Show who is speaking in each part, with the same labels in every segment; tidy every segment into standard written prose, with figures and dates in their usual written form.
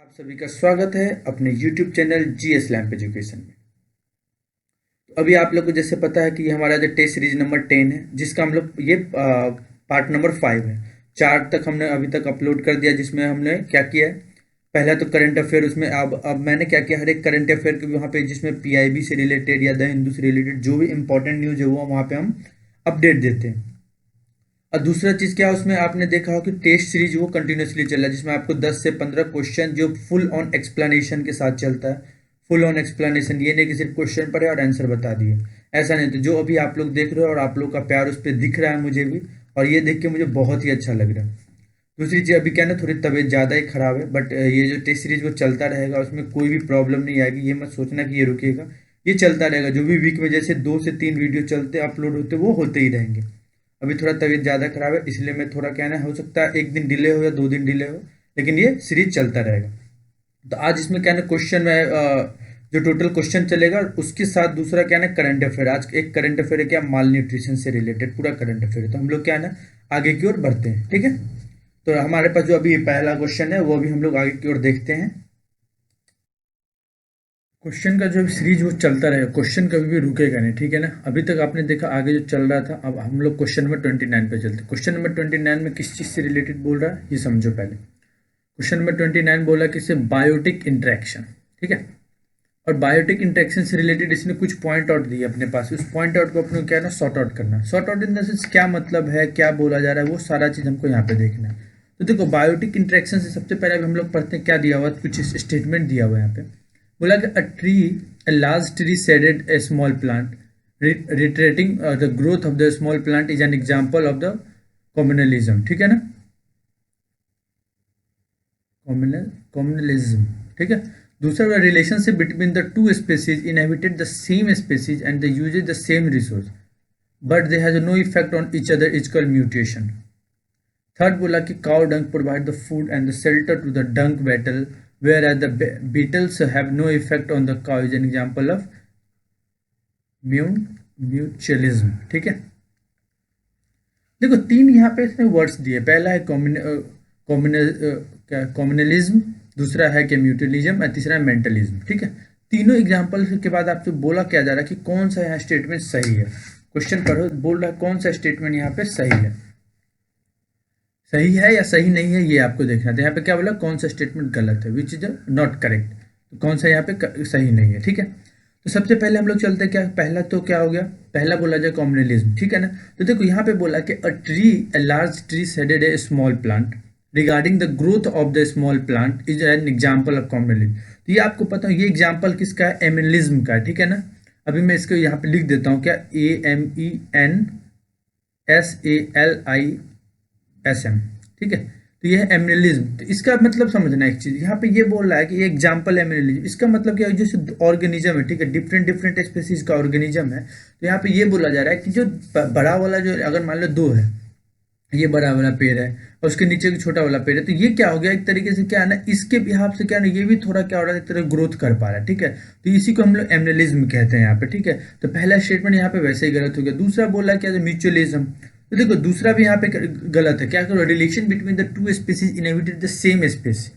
Speaker 1: आप सभी का स्वागत है अपने YouTube channel GS lamp education में। तो अभी आप लोग को जैसे पता है कि ये हमारा जो टेस्ट सीरीज नंबर 10 है, जिसका हम लोग ये पार्ट नंबर 5 है। 4 तक हमने अभी तक अपलोड कर दिया, जिसमें हमने क्या किया है, पहला तो करंट अफेयर। उसमें अब मैंने क्या किया, हर एक करंट अफेयर के वहाँ पे जिसमें पीआईबी से रिलेटेड या द हिंदू से रिलेटेड जो भी इंपॉर्टेंट न्यूज है वो वहाँ पे हम अपडेट देते हैं। और दूसरा चीज़ क्या है, उसमें आपने देखा हो कि टेस्ट सीरीज वो कंटिन्यूसली चल रहा है, जिसमें आपको 10 से 15 क्वेश्चन जो फुल ऑन एक्सप्लेनेशन के साथ चलता है। फुल ऑन एक्सप्लेनेशन, ये नहीं कि सिर्फ क्वेश्चन पढ़े और आंसर बता दिए, ऐसा नहीं। तो जो अभी आप लोग देख रहे हो और आप लोग का प्यार उस पर दिख रहा है मुझे भी, और ये देख के मुझे बहुत ही अच्छा लग रहा है। दूसरी चीज़, अभी क्या ना, थोड़ी तबीयत ज़्यादा ही खराब है, बट ये जो टेस्ट सीरीज वो चलता रहेगा, उसमें कोई भी प्रॉब्लम नहीं आएगी। ये मत सोचना कि ये रुकेगा, ये चलता रहेगा। जो भी वीक में जैसे 2 से 3 वीडियो चलते अपलोड होते वो होते ही रहेंगे। अभी थोड़ा तबीयत ज़्यादा खराब है, इसलिए मैं थोड़ा कहना हो सकता है 1 दिन डिले हो या 2 दिन डिले हो, लेकिन ये सीरीज चलता रहेगा। तो आज इसमें क्या ना, क्वेश्चन में जो टोटल क्वेश्चन चलेगा, उसके साथ दूसरा क्या ना, करंट अफेयर। आज एक करंट अफेयर है क्या, माल न्यूट्रिशन से रिलेटेड पूरा करंट अफेयर है। तो हम लोग क्या ना आगे की ओर बढ़ते हैं, ठीक है। तो हमारे पास जो अभी पहला क्वेश्चन है वो अभी हम लोग आगे की ओर देखते हैं। क्वेश्चन का जो सीरीज वो चलता रहेगा, क्वेश्चन कभी भी रुकेगा नहीं, ठीक है ना। अभी तक आपने देखा आगे जो चल रहा था, अब हम लोग क्वेश्चन नंबर 29 पे चलते हैं। क्वेश्चन नंबर 29 में किस चीज़ से रिलेटेड बोल रहा है ये समझो पहले। क्वेश्चन नंबर 29 बोला कि से बायोटिक इंटरेक्शन, ठीक है। और बायोटिक इंटरेक्शन से रिलेटेड इसने कुछ पॉइंट आउट दिए अपने पास। उस पॉइंट आउट को अपने क्या है ना सॉर्ट आउट करना। Sort out in the sense क्या मतलब है, क्या बोला जा रहा है, वो सारा चीज़ हमको यहाँ पे देखना है। तो देखो, बायोटिक इंटरेक्शन से सबसे पहले हम लोग पढ़ते हैं क्या दिया हुआ, कुछ स्टेटमेंट दिया हुआ है यहाँ पे। बोला कि a large tree shaded a small plant, reiterating the growth of the small plant is an example of the communalism, ठीक है ना, communalism, ठीक है। दूसरा, relationship between the two species inhabited the same species and the uses the same resource but they has no effect on each other is called mutation. Third बोला कि cow dung provide the food and the shelter to the dung beetle whereas the beetles have no effect on the cow is an example of mutualism, ठीक है। देखो, 3 यहाँ पे इसने words दिए। पहला है कम्युनलिज्म, दूसरा है कि म्यूटलिज्म, और तीसरा है मेंटलिज्म, ठीक है। तीनों एग्जाम्पल के बाद आपसे बोला क्या जा रहा है कि कौन सा यहाँ स्टेटमेंट सही है। क्वेश्चन पढ़ो, बोल रहा है कौन सा स्टेटमेंट यहाँ पे सही है, सही है या सही नहीं है, ये आपको देखना था। यहाँ पे क्या बोला, कौन सा स्टेटमेंट गलत है, विच इज नॉट करेक्ट, तो कौन सा यहाँ पे सही नहीं है, ठीक है। तो सबसे पहले हम लोग चलते हैं क्या, पहला तो क्या हो गया, पहला बोला जाए कम्युनलिज्म, ठीक है ना। तो देखो यहाँ पे बोला कि a large tree shaded a small plant regarding the growth of the small plant is an example of communalism। तो ये आपको पता है, ये एग्जाम्पल किसका है, एमिलिज्म का, ठीक है ना। अभी मैं इसको यहाँ पे लिख देता हूँ क्या, AMENSALISM, ठीक है। तो ये है एमिलिज्म। तो इसका मतलब समझना एक चीज, यहाँ पे ये बोल रहा है कि ये एग्जाम्पल है एमिलिज्म। इसका मतलब क्या है, जैसे ऑर्गेनिज्म है, ठीक है, डिफरेंट डिफरेंट स्पेसीज का ऑर्गेनिज्म है। तो यहाँ पे ये बोला जा रहा है कि जो बड़ा वाला, जो अगर मान लो 2 है, ये बड़ा वाला पेड़ है और उसके नीचे एक छोटा वाला पेड़ है, तो ये क्या हो गया, एक तरीके से क्या है ना, इसके बिहाफ से क्या है ना, ये भी थोड़ा क्या हो रहा है, एक तरह ग्रोथ कर पा रहा है, ठीक है। तो इसी को हम लोग एमिलिज्म कहते हैं यहाँ पे, ठीक है। तो पहला स्टेटमेंट यहाँ पे वैसे ही गलत हो गया। दूसरा बोला क्या, म्यूचुअलिज्म। तो देखो, दूसरा भी यहाँ पे गलत है। क्या करो, relation between the to species inhabited the same space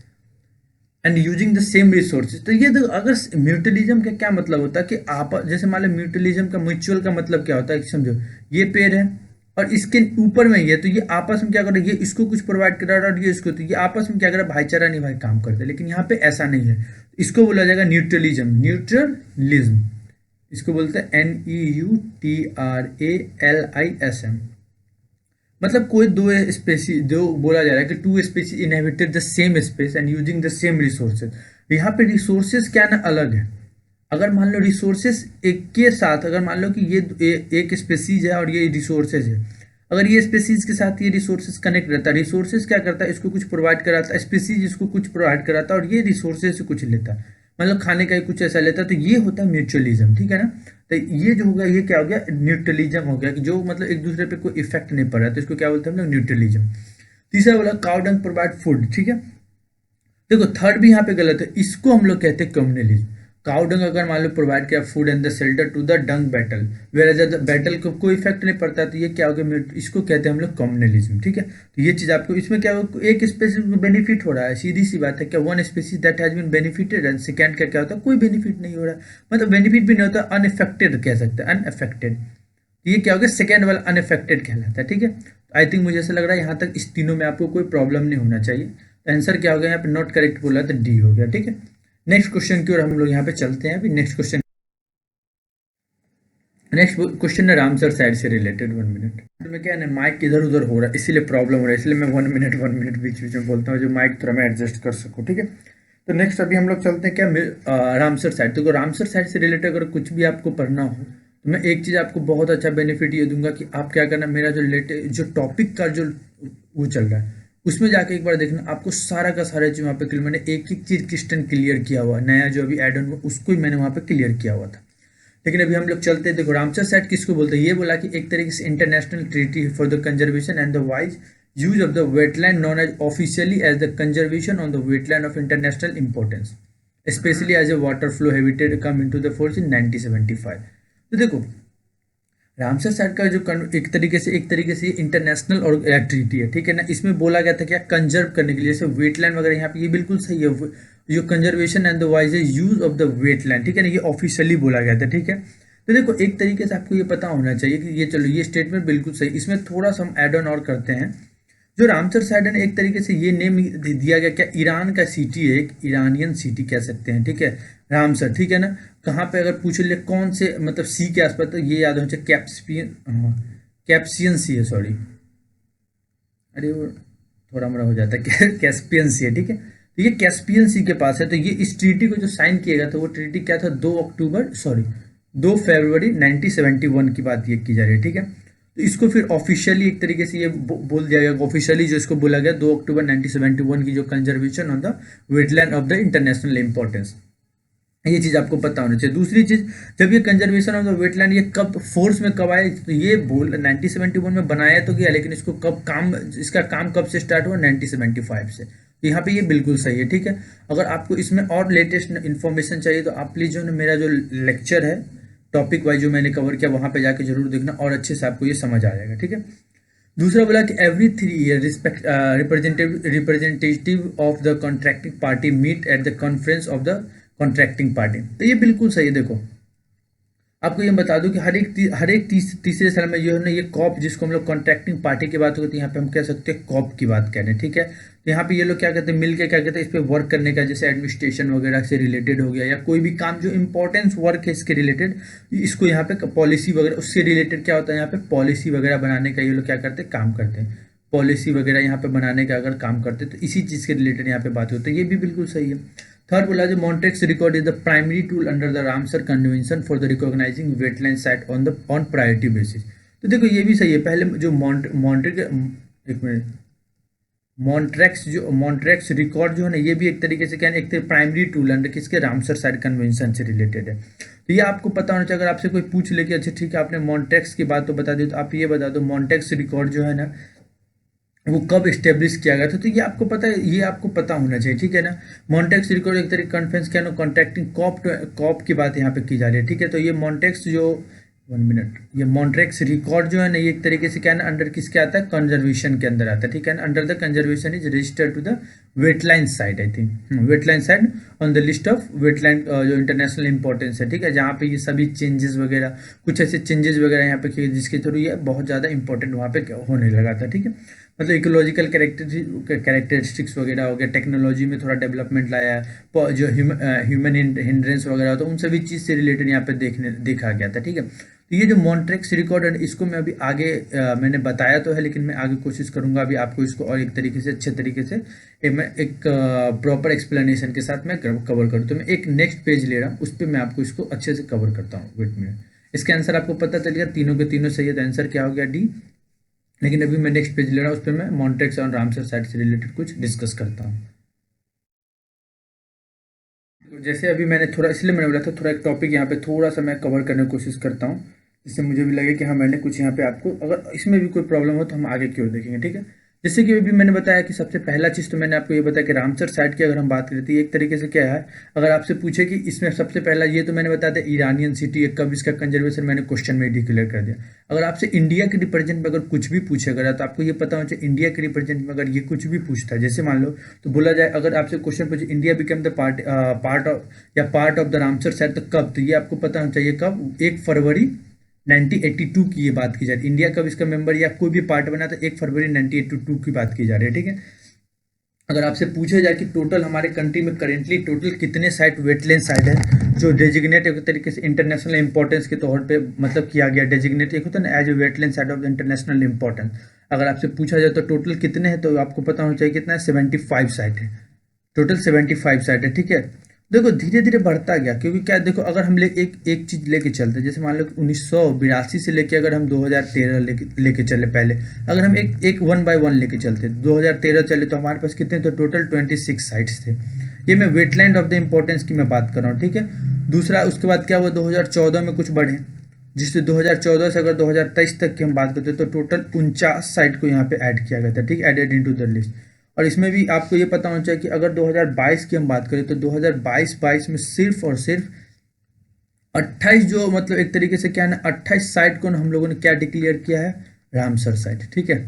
Speaker 1: and using the same resources. तो ये देखो, अगर म्यूटलिज्म का क्या मतलब होता है कि आप जैसे मान लो, म्यूटलिज्म का म्यूचुअल का मतलब क्या होता है, समझो, ये पेड़ है और इसके ऊपर में ये, तो ये आपस में क्या कर रहा है, ये इसको कुछ प्रोवाइड कर रहा है और ये इसको, तो ये आपस में क्या कर रहा है, भाईचारा नहीं भाई काम करते हैं। लेकिन यहाँ पे ऐसा नहीं है, इसको बोला जाएगा न्यूट्रलिज्म, न्यूट्रलिज्म। इसको बोलते हैं NEUTRALISM। मतलब कोई 2 स्पेसी, जो बोला जा रहा है कि 2 specie inhabited the same space and using the same resources. यहाँ पे रिसोर्सेज क्या ना अलग है। अगर मान लो रिसोर्सेज एक के साथ, अगर मान लो कि ये एक स्पेसीज है और ये रिसोर्सेज है, अगर ये स्पेसीज के साथ ये रिसोर्सेज कनेक्ट रहता है, रिसोर्सेज क्या करता है, इसको कुछ प्रोवाइड कराता है, स्पेसीज इसको कुछ प्रोवाइड कराता है और ये रिसोर्सेज से कुछ लेता है, मतलब खाने का ही कुछ ऐसा लेता है, तो ये होता है म्यूचुअलिज्म, ठीक है ना। तो ये जो हो गया, ये क्या हो गया, न्यूट्रलिज्म हो गया, कि जो मतलब एक दूसरे पे कोई इफेक्ट नहीं पड़ रहा है, तो इसको क्या बोलते हैं हम लोग, न्यूट्रलिज्म। तीसरा बोला काउ डंग प्रोवाइड फूड, ठीक है। देखो, थर्ड भी यहाँ पे गलत है, इसको हम लोग कहते हैं कम्युनलिज्म। काउ डंग अगर मान लो प्रोवाइड किया food and the shelter to the dung beetle, whereas the beetle को कोई इफेक्ट नहीं पड़ता, तो ये क्या होगा, इसको कहते हैं हम लोग कम्युनलिज्म। ठीक है, तो ये चीज़ आपको इसमें क्या होगा, एक स्पेसिस बेनिफिट हो रहा है, सीधी सी बात है, क्या one species that has been benefited, and second का क्या होता है, कोई बेनिफिट नहीं हो रहा है, मतलब बेनिफिट भी नहीं होता, अनइफेक्टेड कह सकते हैं, अनअफेक्टेड। ये क्या होगा, सेकेंड वाला अनअफेक्टेड कहलाता है। ठीक है, आई थिंक मुझे ऐसा लग रहा है यहाँ तक इस तीनों में आपको कोई प्रॉब्लम नहीं होना चाहिए। तो आंसर क्या हो गया यहाँ पे, नॉट करेक्ट बोला तो डी हो गया। ठीक है, नेक्स्ट क्वेश्चन की ओर हम लोग यहाँ पे चलते हैं। अभी नेक्स्ट क्वेश्चन है रामसर साइड से रिलेटेड। 1 मिनट में क्या है ना, माइक इधर उधर हो रहा है, इसीलिए प्रॉब्लम हो रहा है, इसलिए मैं 1 मिनट बीच बीच में बोलता हूँ, जो माइक थोड़ा मैं एडजस्ट कर सकूँ। ठीक है, तो नेक्स्ट अभी हम लोग चलते हैं क्या, रामसर साइड। तो रामसर साइड से रिलेटेड अगर कुछ भी आपको पढ़ना हो, तो मैं एक चीज़ आपको बहुत अच्छा बेनिफिट ये दूंगा कि आप क्या करना, मेरा जो टॉपिक का जो वो चल रहा है उसमें जाके एक बार देखना, आपको सारा का सारा चीज़ वहाँ पे क्लियर, मैंने एक एक चीज़ क्वेश्चन क्लियर किया हुआ, नया जो अभी एड ऑन हुआ उसको ही मैंने वहाँ पे क्लियर किया हुआ था। लेकिन अभी हम लोग चलते हैं, देखो रामसर साइट किसको बोलते हैं, ये बोला कि एक तरीके से international treaty for the conservation and the wise use of the wetland known as officially as the conservation on the wetland of international importance, specially as a water flow habitat come into the force in 1975। तो देखो Ramsar site का जो एक तरीके से international और treaty है। ठीक है ना, इसमें बोला गया था क्या, कंजर्व करने के लिए, जैसे वेटलैंड वगैरह, यहाँ पे ये बिल्कुल सही है, जो conservation and the wise use of the wetland. ठीक है ना, ये ऑफिशियली बोला गया था। ठीक है, तो देखो एक तरीके से आपको ये पता होना चाहिए कि ये, चलो ये स्टेटमेंट बिल्कुल सही, इसमें थोड़ा सा हम एड ऑन और करते हैं। जो रामसर साइट है एक तरीके से ये नेम दिया गया, क्या ईरान का सिटी है, एक ईरानियन सिटी कह सकते हैं। ठीक है, रामसर। ठीक है ना, कहाँ पे अगर पूछ ले कौन से मतलब सी के आसपास, तो ये याद होना चाहिए, कैप्सियन सी है, सॉरी, अरे वो थोड़ा मोड़ा हो जाता है, कैस्पियन सी है। ठीक है, तो ये कैस्पियन सी के पास है। तो ये इस ट्रीटी को जो साइन किया गया था, वो ट्रीटी क्या था, 2 फरवरी 1971 की बात ये की जा रही है। ठीक है, तो इसको फिर ऑफिशियली एक तरीके से ये बोल दिया गया, ऑफिशियली जो इसको बोला गया 2 अक्टूबर 1971 की जो conservation on the wetland of the international importance, ये चीज़ आपको पता होनी चाहिए। दूसरी चीज़, जब ये कंजर्वेशन ऑफ द वेटलैंड ये कब फोर्स में कब आए, तो ये बोल 1971 में बनाया तो गया, लेकिन इसको कब काम, इसका काम कब से स्टार्ट हुआ, 1975 से। तो यहाँ पे ये बिल्कुल सही है। ठीक है, अगर आपको इसमें और लेटेस्ट इन्फॉर्मेशन चाहिए तो आप प्लीज़ जो है मेरा जो लेक्चर है टॉपिक वाइज जो मैंने कवर किया, वहाँ पे जाके जरूर देखना और अच्छे से आपको ये समझ आ जाएगा। ठीक है, दूसरा बोला कि every 3 year representative of the contracting party meet at the conference of the contracting party. तो ये बिल्कुल सही है। देखो आपको ये बता दूं कि हर एक तीसरे साल में जो है ना, ये कॉप, जिसको हम लोग कॉन्ट्रैक्टिंग पार्टी की बात होती है, यहाँ पे हम कह सकते हैं कॉप की बात कर रहे हैं। ठीक है, तो यहाँ पे ये लोग क्या कहते हैं, मिलके क्या कहते हैं, इस पे वर्क करने का, जैसे एडमिनिस्ट्रेशन वगैरह से रिलेटेड हो गया, या कोई भी काम जो इंपॉर्टेंस वर्क है इसके रिलेटेड, इसको यहाँ पे पॉलिसी वगैरह उससे रिलेटेड क्या होता है, यहाँ पे पॉलिसी वगैरह बनाने का ये लोग क्या करते हैं, काम करते हैं, पॉलिसी वगैरह यहाँ पे बनाने का अगर काम करते हैं, तो इसी चीज़ के रिलेटेड यहाँ पे बात होती है। ये भी बिल्कुल सही है। थर्ड बोला जो Montreux record is the primary tool under the Ramsar convention for the recognizing wetland site on priority basis. तो देखो ये भी सही है। पहले जो मॉन्ट्रेक्स रिकॉर्ड जो है ना, ये भी एक तरीके से क्या है, एक प्राइमरी टूल अंडर किसके, रामसर साइट कन्वेंशन से रिलेटेड है। तो ये आपको पता होना चाहिए। अगर आपसे कोई पूछ ले कि अच्छा ठीक है आपने मॉन्ट्रेक्स की बात तो बता दी, तो आप ये बता दो मॉन्ट्रेक्स रिकॉर्ड जो है ना वो कब इस्टेब्लिश किया गया था। तो ये आपको पता है, ये आपको पता होना चाहिए। ठीक है ना, मॉन्टेक्स रिकॉर्ड एक तरीके कॉन्फ्रेंस क्या ना, कॉन्ट्रैक्टिंग कॉप की बात यहाँ पे की जा रही है। ठीक है, तो ये मॉन्टेक्स जो 1 मिनट, ये मॉन्ट्रेक्स रिकॉर्ड जो है ना, ये एक तरीके से क्या है ना, अंडर किसके आता है, कंजर्वेशन के अंदर आता है। ठीक है ना, under the conservation is registered to the wetland site, I think wetland site on the list of wetland जो इंटरनेशनल इंपॉर्टेंस है। ठीक है, जहाँ पे ये सभी चेंजेस वगैरह, कुछ ऐसे चेंजेस वगैरह यहाँ पे किए जिसके थ्रू ये बहुत ज़्यादा इंपॉर्टेंट वहाँ पे होने लगा था। ठीक है, मतलब इकोलॉजिकल कैरेक्टरिस्टिक्स वगैरह हो गया, टेक्नोलॉजी में थोड़ा डेवलपमेंट लाया, जो ह्यूमन हिंड्रेंस वगैरह होता है, उन सभी चीज़ से रिलेटेड यहाँ पे देखा गया था। ठीक है, तो ये जो मॉन्ट्रेक्स रिकॉर्ड है इसको मैं अभी आगे मैंने बताया तो है, लेकिन मैं आगे कोशिश करूंगा अभी आपको इसको और एक तरीके से अच्छे तरीके से मैं एक प्रॉपर एक्सप्लेनेशन के साथ मैं कवर करूँ। तो मैं एक नेक्स्ट पेज ले रहा हूँ, उस पर मैं आपको इसको अच्छे से कवर करता हूँ। वेट मिनट, इसके आंसर आपको पता चल गया, तीनों के तीनों सही है, तो आंसर क्या हो गया, डी। लेकिन अभी मैं नेक्स्ट पेज ले रहा हूँ, उस पर मैं मॉन्ट्रेक्स और रामसर साइट से रिलेटेड कुछ डिस्कस करता हूँ। जैसे अभी मैंने थोड़ा, इसलिए मैंने बोला था थोड़ा एक टॉपिक यहाँ पे थोड़ा सा मैं कवर करने की कोशिश करता हूँ, जिससे मुझे भी लगे कि हाँ मैंने कुछ यहाँ पे आपको, अगर इसमें भी कोई प्रॉब्लम हो तो हम आगे की ओर देखेंगे। ठीक है, जैसे कि अभी मैंने बताया कि सबसे पहला चीज़ तो मैंने आपको ये बताया कि रामसर साइट की अगर हम बात करें तो एक तरीके से क्या है, अगर आपसे पूछे कि इसमें सबसे पहला ये तो मैंने बताया था ईरानियन सिटी है, कब इसका कंजर्वेशन मैंने क्वेश्चन में डिक्लेयर कर दिया। अगर आपसे इंडिया के रिप्रेजेंट में अगर कुछ भी पूछेगा तो आपको ये पता होना चाहिए इंडिया के रिप्रेजेंट में अगर ये कुछ भी पूछता है, जैसे मान लो तो बोला जाए अगर आपसे क्वेश्चन पूछे India become the part of या part of the Ramsar site तो कब, तो ये आपको पता होना चाहिए कब, 1 फरवरी 1982 की ये बात की जा रही है। इंडिया कब इसका मेंबर या कोई भी पार्ट बना तो 1 फरवरी 1982 की बात की जा रही है, ठीक है। अगर आपसे पूछा जाए कि टोटल हमारे कंट्री में करेंटली टोटल कितने साइट वेटलैंड साइट है जो डेजिग्नेट एक तरीके से इंटरनेशनल इंपॉर्टेंस के तौर पे मतलब किया गया, डेजिग्नेट एक होता है ना as a wetland site of international importance. अगर आपसे पूछा जाए तो टोटल कितने हैं तो आपको पता होना चाहिए कितना है, 75 साइट है, टोटल 75 साइट है, ठीक है। देखो धीरे धीरे बढ़ता गया, क्योंकि क्या देखो अगर हम एक चीज लेके चलते, जैसे मान लो 1982 से लेके अगर हम 2013 लेके चले पहले, अगर हम एक 1 बाय 1 लेके चलते 2013 चले तो हमारे पास कितने थे, टोटल 26 साइट्स थे। ये मैं वेटलैंड ऑफ द इम्पोर्टेंस की मैं बात कर रहा हूँ, ठीक है। दूसरा उसके बाद क्या हुआ, 2014 में कुछ बढ़े, जिससे 2014 से अगर 2023 तक की हम बात करते हैं तो टोटल 49 साइट को यहाँ पे ऐड किया गया था, ठीक, एडेड इनटू द लिस्ट। और इसमें भी आपको ये पता होना चाहिए कि अगर 2022 की हम बात करें तो 2022 में सिर्फ और सिर्फ 28 जो मतलब एक तरीके से क्या है ना 28 साइट को हम लोगों ने क्या डिक्लेयर किया है, रामसर साइट, ठीक है।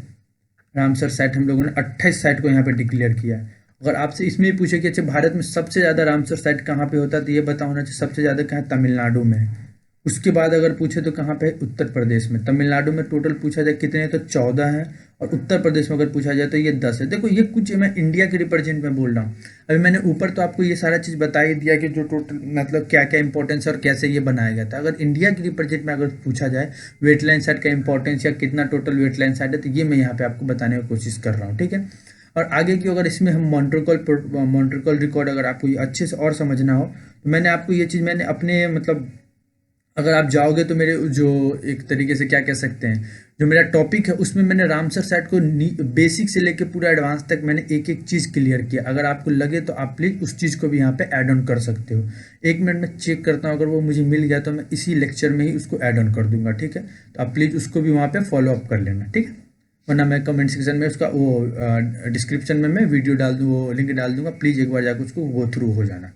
Speaker 1: रामसर साइट हम लोगों ने 28 साइट को यहाँ पे डिक्लेयर किया है। अगर आपसे इसमें भी पूछे कि अच्छा भारत में सबसे ज़्यादा रामसर साइट कहाँ पे होता है तो ये पता होना चाहिए सबसे ज़्यादा कहाँ, तमिलनाडु में है। उसके बाद अगर पूछे तो कहाँ पे है, उत्तर प्रदेश में। तमिलनाडु में टोटल पूछा जाए कितने तो 14 हैं, और उत्तर प्रदेश में अगर पूछा जाए तो ये 10 है। देखो ये कुछ मैं इंडिया के रिप्रेजेंट में बोल रहा हूँ। अभी मैंने ऊपर तो आपको ये सारा चीज़ बता ही दिया कि जो टोटल मतलब क्या क्या इंपॉर्टेंस और कैसे ये बनाया गया था। अगर इंडिया के रिप्रेजेंट में अगर पूछा जाए वेटलैंड साइट का इंपॉर्टेंस या कितना टोटल वेटलैंड साइट है तो ये मैं यहाँ पे आपको बताने की कोशिश कर रहा हूँ, ठीक है। और आगे की अगर इसमें हम मॉन्ट्रियल रिकॉर्ड अगर आपको ये अच्छे से और समझना हो तो मैंने आपको ये चीज़ मैंने अपने मतलब अगर आप जाओगे तो मेरे जो एक तरीके से क्या कह सकते हैं जो मेरा टॉपिक है उसमें मैंने रामसर साइट को बेसिक से लेके पूरा एडवांस तक मैंने एक एक चीज़ क्लियर किया। अगर आपको लगे तो आप प्लीज़ उस चीज़ को भी यहाँ पे ऐड ऑन कर सकते हो। 1 मिनट में चेक करता हूँ, अगर वो मुझे मिल गया तो मैं इसी लेक्चर में ही उसको ऐड ऑन कर दूंगा, ठीक है। तो आप प्लीज़ उसको भी वहाँ पर फॉलो अप कर लेना, ठीक है। वरना मैं कमेंट सेक्शन में उसका वो डिस्क्रिप्शन में मैं वीडियो डाल दूँ, वो लिंक डाल दूंगा, प्लीज़ एक बार जाकर उसको गो थ्रू हो जाना।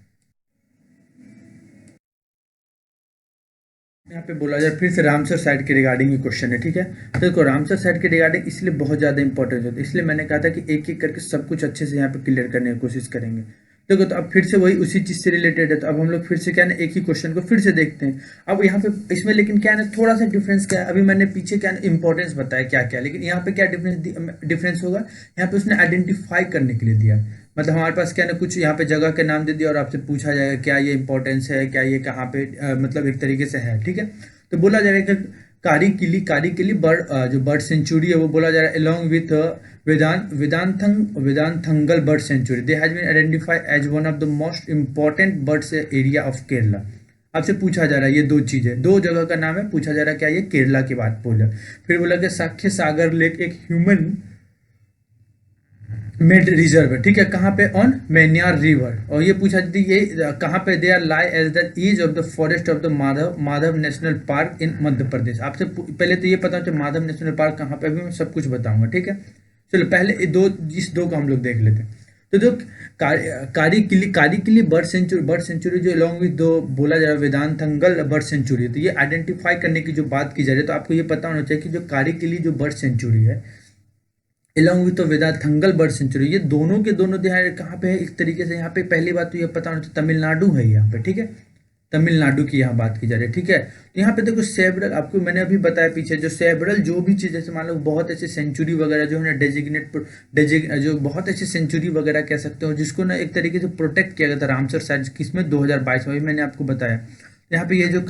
Speaker 1: यहाँ पे बोला जाए फिर से रामसर साइट के रिगार्डिंग ही क्वेश्चन है, ठीक है। तो देखो रामसर साइट के रिगार्डिंग इसलिए बहुत ज़्यादा इंपॉर्टेंट होता है, इसलिए मैंने कहा था कि एक एक करके सब कुछ अच्छे से यहाँ पे क्लियर करने की कोशिश करेंगे। देखो तो अब फिर से वही उसी चीज़ से रिलेटेड है, तो अब हम लोग फिर से क्या है एक ही क्वेश्चन को फिर से देखते हैं। अब यहाँ पे इसमें लेकिन क्या है ना थोड़ा सा डिफरेंस क्या है, अभी मैंने पीछे क्या है इंपॉर्टेंस बताया क्या क्या, लेकिन यहाँ पे क्या डिफरेंस होगा, यहाँ पे उसने आइडेंटिफाई करने के लिए दिया। मतलब हमारे पास क्या ना कुछ यहाँ पे जगह के नाम दे दिया और आपसे पूछा जाएगा क्या ये इंपॉर्टेंस है, क्या ये कहाँ पे मतलब एक तरीके से है, ठीक है। तो बोला जा रहा है कि कारिकिली बर्ड जो बर्ड सेंचुरी है वो बोला जा रहा है along with Vedanthangal bird sanctuary they has been identified as one of the most important birds area of Kerala. आपसे पूछा जा रहा है ये दो चीज़ें, दो जगह का नाम है, पूछा जा रहा है क्या ये केरला की बात बोला। फिर बोला कि साक्ष्य सागर लेक एक ह्यूमन मेड रिजर्व है, ठीक है, कहाँ पे, ऑन मैन्यार रिवर। और ये पूछा जाती ये कहाँ पे, they are lie as the edge of the forest of the Madhav national park in Madhya Pradesh. आपसे पहले तो ये पता होता है माधव नेशनल पार्क कहाँ पे, अभी मैं सब कुछ बताऊंगा, ठीक है। चलो पहले इस दो को हम लोग देख लेते हैं। तो जो कारिकिली बर्ड सेंचुरी जो अलॉन्ग विद दो बोला जा रहा है वेदांथंगल बर्ड सेंचुरी, तो ये आइडेंटिफाई करने की जो बात की जा रही है तो आपको ये पता होना चाहिए कि जो कारिकिली जो बर्ड सेंचुरी है अलॉन्ग विद वेदांथंगल बर्ड सेंचुरी, ये दोनों के दोनों देहात कहाँ पे है, एक तरीके से यहाँ पे पहली बात तो ये पता होना चाहिए तमिलनाडु है यहाँ पे, ठीक है। तमिलनाडु की यहाँ बात की जा रही है, ठीक है। तो यहाँ पे देखो सेवरल, आपको मैंने अभी बताया पीछे जो सेवरल जो भी चीज़ जैसे मान लो बहुत ऐसे सेंचुरी वगैरह जो है ना जो बहुत ऐसे सेंचुरी वगैरह कह सकते हो जिसको ना एक तरीके से प्रोटेक्ट किया गया था रामसर साइट किसमें 2022 में, मैंने आपको बताया। यहाँ पे ये जो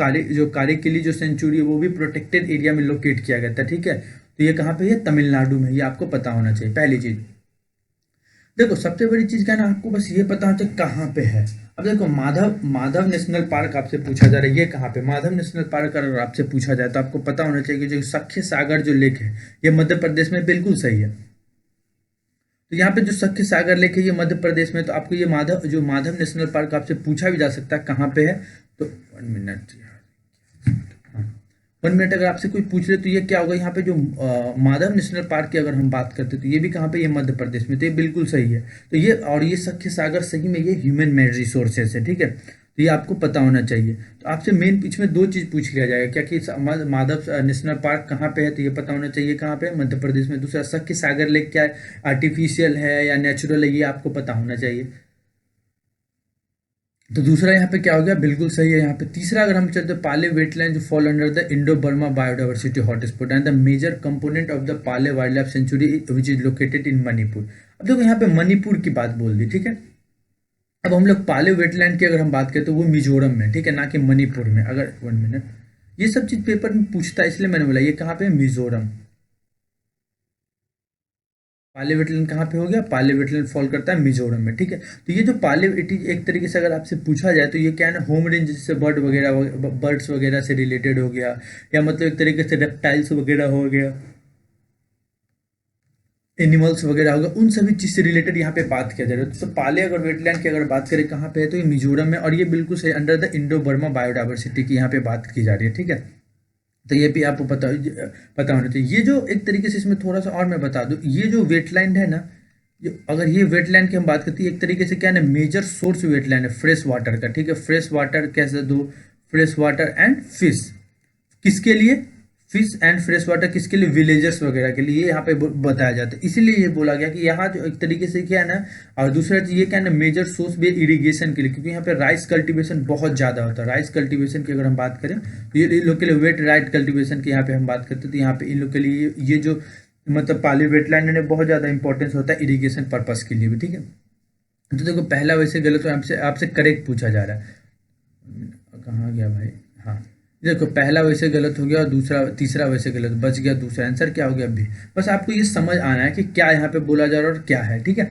Speaker 1: कारिकिली जो सेंचुरी है वो भी प्रोटेक्टेड एरिया में लोकेट किया गया था, ठीक है। तो ये कहाँ पे है, तमिलनाडु में, ये आपको पता होना चाहिए पहली चीज। देखो सबसे बड़ी चीज क्या ना आपको बस ये पता होना चाहिए कहाँ पे है। अब देखो माधव नेशनल पार्क आपसे पूछा जा रहा है ये कहाँ पे, माधव नेशनल पार्क अगर आपसे पूछा जाए तो आपको पता होना चाहिए कि जो सख्य सागर जो लेक है ये मध्य प्रदेश में, बिल्कुल सही है। तो यहाँ पे जो सख्य सागर लेक है ये मध्य प्रदेश में, तो आपको ये माधव नेशनल पार्क आपसे पूछा भी जा सकता है कहाँ पे है। तो 1 मिनट, 1 मिनट अगर आपसे कोई पूछ ले तो ये क्या होगा, यहाँ पे जो माधव नेशनल पार्क की अगर हम बात करते तो ये भी कहाँ पे, ये मध्य प्रदेश में, तो ये बिल्कुल सही है। तो ये और ये सख्य सागर सही में ये ह्यूमन मेड रिसोर्सेस है, ठीक है, तो ये आपको पता होना चाहिए। तो आपसे मेन इसमें दो चीज़ पूछ लिया जाएगा, क्या कि माधव नेशनल पार्क कहाँ पे है, तो ये पता होना चाहिए कहाँ पे, मध्य प्रदेश में। दूसरा सख्य सागर लेक क्या है, आर्टिफिशियल है या नेचुरल है, ये आपको पता होना चाहिए। तो दूसरा यहाँ पे क्या हो गया, बिल्कुल सही है यहाँ पे। तीसरा अगर हम चलते, पाले वेटलैंड जो fall under the Indo Burma biodiversity hotspot and the major component of the Pallel wild life sanctuary which is located in Manipur. अब देखो यहाँ पे मणिपुर की बात बोल दी, ठीक है। अब हम लोग पाले वेटलैंड की अगर हम बात करें तो वो मिजोरम में, ठीक है, ना कि मणिपुर में। अगर 1 मिनट, ये सब चीज़ पेपर में पूछता है इसलिए मैंने बोला ये कहाँ पे, मिजोरम। पाले वेटलैंड कहाँ पे हो गया, पाले वेटलैंड फॉल करता है मिजोरम में, ठीक है। तो ये जो पाले एक तरीके से अगर आपसे पूछा जाए तो ये क्या है ना, होम रेंज जैसे बर्ड्स वगैरह से रिलेटेड हो गया, या मतलब एक तरीके से रेप्टाइल्स वगैरह हो गया, एनिमल्स वगैरह होगा, उन सभी चीज़ से रिलेटेड यहाँ पे बात किया जा रहा है। तो पाले अगर वेटलैंड की अगर बात करें कहाँ पे है, तो ये मिजोरम में, और ये बिल्कुल सही under the Indo Burma biodiversity की यहाँ पे बात की जा रही है, ठीक है। तो ये भी आपको पता होना चाहिए। ये जो एक तरीके से इसमें थोड़ा सा और मैं बता दूं, ये जो वेटलैंड है ना, अगर ये वेटलैंड की हम बात करते हैं, एक तरीके से क्या है ना, मेजर सोर्स वेटलैंड है फ्रेश वाटर का, ठीक है। फ्रेश वाटर कैसे दो, फ्रेश वाटर एंड फिश, किसके लिए, फिश एंड फ्रेश वाटर किसके लिए, विलेजर्स वगैरह के लिए यहाँ पे बताया जाता है। इसीलिए ये बोला गया कि यहाँ जो एक तरीके से क्या है ना, और दूसरा चीज ये क्या है ना, मेजर सोर्स भी इरिगेशन के लिए, क्योंकि यहाँ पे राइस कल्टीवेशन बहुत ज़्यादा होता है। राइस कल्टीवेशन की अगर हम बात करें तो ये इन लोग के लिए वेट राइट कल्टीवेशन की यहाँ पे हम बात करते हैं, तो यहाँ पे इन लोग के लिए ये जो मतलब पाली वेटलैंड ने बहुत ज़्यादा इंपॉर्टेंस होता है इरीगेशन पर्पज़ के लिए भी, ठीक है। तो देखो पहला वैसे गलत हो, आपसे आपसे करेक्ट पूछा जा रहा है, कहाँ गया भाई, हाँ देखो पहला वैसे गलत हो गया और दूसरा तीसरा वैसे गलत, बच गया दूसरा आंसर, क्या हो गया बी। बस आपको ये समझ आना है कि क्या यहाँ पे बोला जा रहा है और क्या है, ठीक है।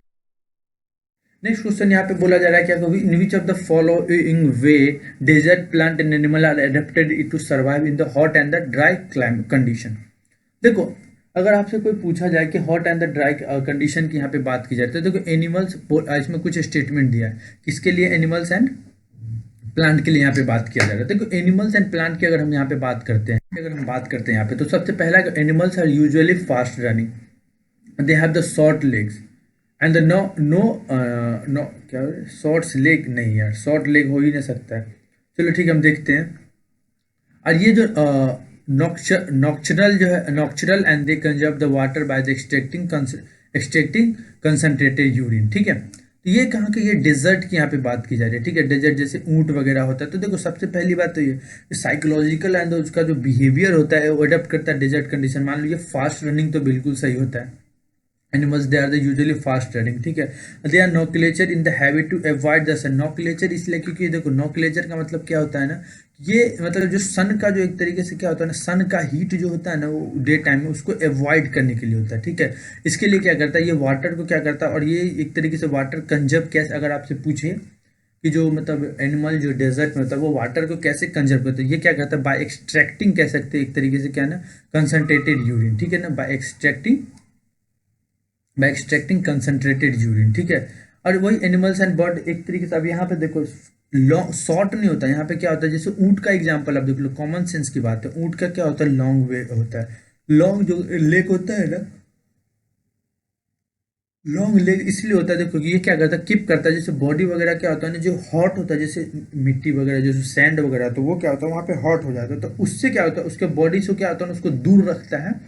Speaker 1: नेक्स्ट क्वेश्चन यहाँ पे बोला जा रहा है क्या, in which of the following way desert plant and animal are adapted to survive in the hot and the dry climate condition. देखो अगर आपसे कोई पूछा जाए कि hot and the dry condition की यहाँ पे बात की जाए तो देखो एनिमल्स, इसमें कुछ स्टेटमेंट दिया है किसके लिए, एनिमल्स एंड प्लांट के लिए यहाँ पे बात किया जा रहा है। देखो एनिमल्स एंड प्लांट की अगर हम यहाँ पे बात करते हैं, यहाँ पे तो सबसे पहला animals are usually fast running, they have the short legs and the no क्या शॉर्ट्स लेग, नहीं यार शॉर्ट लेग हो ही नहीं सकता है, चलो ठीक है हम देखते हैं। और ये जो नॉक्चरल जो है, nocturnal and they conserve the water by the extracting concentrated urine, ठीक है। तो ये कहाँ के, ये डेजर्ट की यहाँ पे बात की जा रही है, ठीक है। डेजर्ट जैसे ऊंट वगैरह होता है, तो देखो सबसे पहली बात तो ये साइकोलॉजिकल एंड उसका जो बिहेवियर होता है वो अडेप्ट करता है डेजर्ट कंडीशन। मान लो ये फास्ट रनिंग तो बिल्कुल सही होता है, animals they are the usually fast running, ठीक है। They are nocturnal in the habit to avoid the sun, nocturnal इसलिए क्योंकि देखो नॉक्युलेचर का मतलब क्या होता है ना, ये मतलब जो सन का जो एक तरीके से क्या होता है ना, सन का हीट जो होता है ना वो डे टाइम में उसको अवॉइड करने के लिए होता है, ठीक है। इसके लिए क्या करता है, ये वाटर को क्या करता है, और ये एक तरीके से वाटर कंजर्व कैसे, अगर आपसे पूछे कि जो मतलब एनिमल जो डेजर्ट में होता है वो वाटर को कैसे कंजर्व करता है, ये क्या करता है, बाय एक्सट्रैक्टिंग कह सकते हैं एक तरीके से, क्या है ना, कंसनट्रेटेड यूरिन, ठीक है ना, बाय एक्सट्रैक्टिंग कंसनट्रेटेड यूरिन, ठीक है। और वही एनिमल्स एंड बर्ड एक तरीके से, अब यहाँ पे देखो लॉन्ग शॉर्ट नहीं होता, यहाँ पे क्या होता है, जैसे ऊंट का एग्जांपल आप देख लो, कॉमन सेंस की बात है, ऊंट का क्या होता है, लॉन्ग वे होता है, लॉन्ग जो लेग होता है ना, लॉन्ग लेग इसलिए होता है देखो ये क्या करता है, किप करता है, जैसे बॉडी वगैरह क्या होता है ना जो हॉट होता है, जैसे मिट्टी वगैरह जैसे सैंड वगैरह, तो वो क्या होता है वहाँ पे हॉट हो जाता है, तो उससे क्या होता है उसके बॉडी से क्या होता है ना, उसको दूर रखता है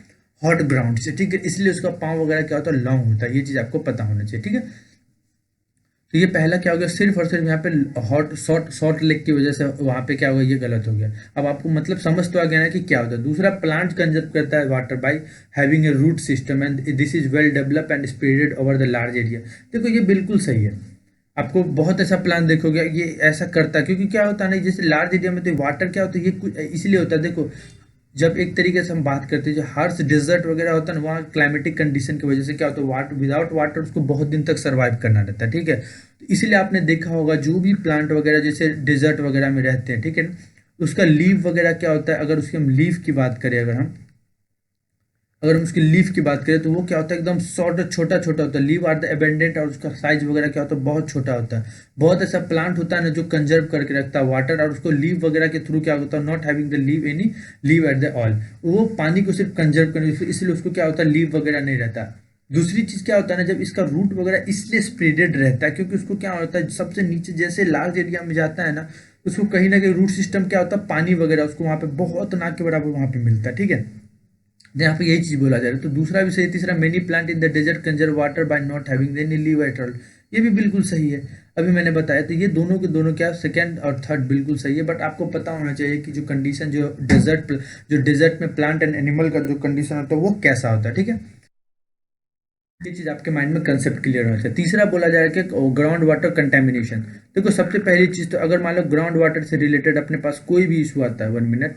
Speaker 1: हॉट ग्राउंड से, ठीक है। इसलिए उसका पाँव वगैरह क्या होता है, लॉन्ग होता है, ये चीज़ आपको पता होना चाहिए, ठीक है। तो ये पहला क्या हो गया, सिर्फ और सिर्फ यहाँ पे हॉट शॉर्ट लेग की वजह से वहाँ पे क्या हो गया, ये गलत हो गया। अब आपको मतलब समझ तो आ गया ना कि क्या होता है। दूसरा, प्लांट कंजर्व करता है water by having a root system and this is well develop and spreaded over the large area. देखो ये बिल्कुल सही है, आपको बहुत ऐसा प्लान देखोगे ये ऐसा करता है, क्योंकि क्या होता है ना, जैसे लार्ज एरिया में तो वाटर क्या होता है, ये इसलिए होता है देखो, जब एक तरीके से हम बात करते हैं जो हार्श डेजर्ट वगैरह होता है ना, वहाँ क्लाइमेटिक कंडीशन की वजह से क्या होता है, वाटर विदाउट वाटर उसको बहुत दिन तक सर्वाइव करना रहता है, ठीक है। तो इसीलिए आपने देखा होगा जो भी प्लांट वगैरह जैसे डेजर्ट वगैरह में रहते हैं, ठीक है, उसका लीव वगैरह क्या होता है, अगर उसकी हम लीव की बात करें, अगर हम अगर हम उसकी लीफ की बात करें तो वो क्या होता है, एकदम शॉर्ट छोटा छोटा होता है। लीव आर द एबेंडेंट, और उसका साइज वगैरह क्या होता है, बहुत छोटा होता है। बहुत ऐसा प्लांट होता है ना जो कंजर्व करके रखता है वाटर, और उसको लीव वगैरह के थ्रू क्या होता है, not having the leave any leave at the all, वो पानी को सिर्फ कंजर्व करने, इसलिए उसको क्या होता है, लीव वगैरह नहीं रहता। दूसरी चीज क्या होता है ना, जब इसका रूट वगैरह इसलिए स्प्रेडेड रहता है क्योंकि उसको क्या होता है, सबसे नीचे जैसे लार्ज एरिया में जाता है ना, उसको कहीं ना कहीं रूट सिस्टम क्या होता है, पानी वगैरह उसको वहाँ पे बहुत ना के बराबर वहाँ पे मिलता है, ठीक है। तो यहाँ पे यही चीज बोला जा रहा है। तो दूसरा भी सही, तीसरा many plant in the desert conserve water by not having any leave at all, ये भी बिल्कुल सही है। अभी मैंने बताया, तो ये दोनों के दोनों क्या, सेकंड और थर्ड बिल्कुल सही है। बट आपको पता होना चाहिए कि जो कंडीशन जो डेजर्ट में प्लांट एंड एनिमल का जो कंडीशन होता है वो कैसा होता है, ठीक है। ये चीज आपके माइंड में कंसेप्ट क्लियर होना चाहिए। तीसरा बोला जा रहा है कि ग्राउंड वाटर कंटेमिनेशन। देखो सबसे पहली चीज तो, अगर मान लो ग्राउंड वाटर से रिलेटेड अपने पास कोई भी इशू आता है, 1 मिनट,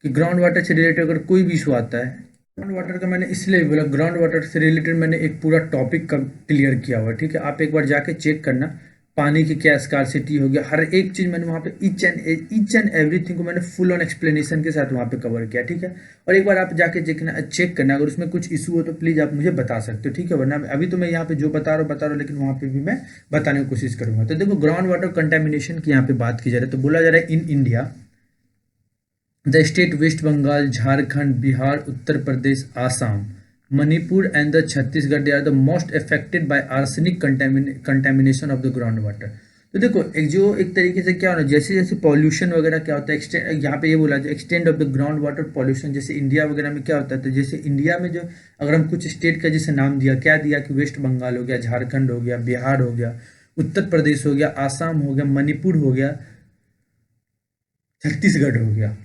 Speaker 1: कि ग्राउंड वाटर से रिलेटेड अगर कोई भी इशू आता है, ग्राउंड वाटर का मैंने इसलिए बोला, ग्राउंड वाटर से रिलेटेड मैंने एक पूरा टॉपिक का क्लियर किया हुआ है, ठीक है। आप एक बार जाके चेक करना, पानी की क्या स्कार्सिटी हो गया, हर एक चीज मैंने वहाँ पे ईच एंड एवरीथिंग को मैंने फुल ऑन एक्सप्लेनेशन के साथ वहाँ पे कवर किया, ठीक है। और एक बार आप जाके चेक करना, अगर उसमें कुछ इशू हो तो प्लीज आप मुझे बता सकते हो, ठीक है। वरना अभी तो मैं यहाँ पे जो बता रहा हूँ, लेकिन वहाँ पे भी मैं बताने की कोशिश करूंगा। तो देखो ग्राउंड वाटर कंटेमिनेशन की यहाँ पे बात की जा रही है, तो बोला जा रहा है in India the state West Bengal, Jharkhand, Bihar, Uttar Pradesh, Assam, Manipur and the Chhattisgarh, they are the most affected by arsenic contamination of the groundwater। तो देखो एक तरीके से क्या होना, जैसे जैसे पॉल्यूशन वगैरह क्या होता है, एक्सटेंड यहाँ पे ये बोला जाए extend of the ground water pollution, जैसे इंडिया वगैरह में क्या होता है, तो जैसे इंडिया में जो, अगर हम कुछ स्टेट का जैसे नाम दिया, क्या दिया कि वेस्ट बंगाल हो गया, झारखंड हो गया, बिहार हो गया, उत्तर प्रदेश हो गया, आसाम हो गया, मणिपुर हो गया, छत्तीसगढ़ हो गया,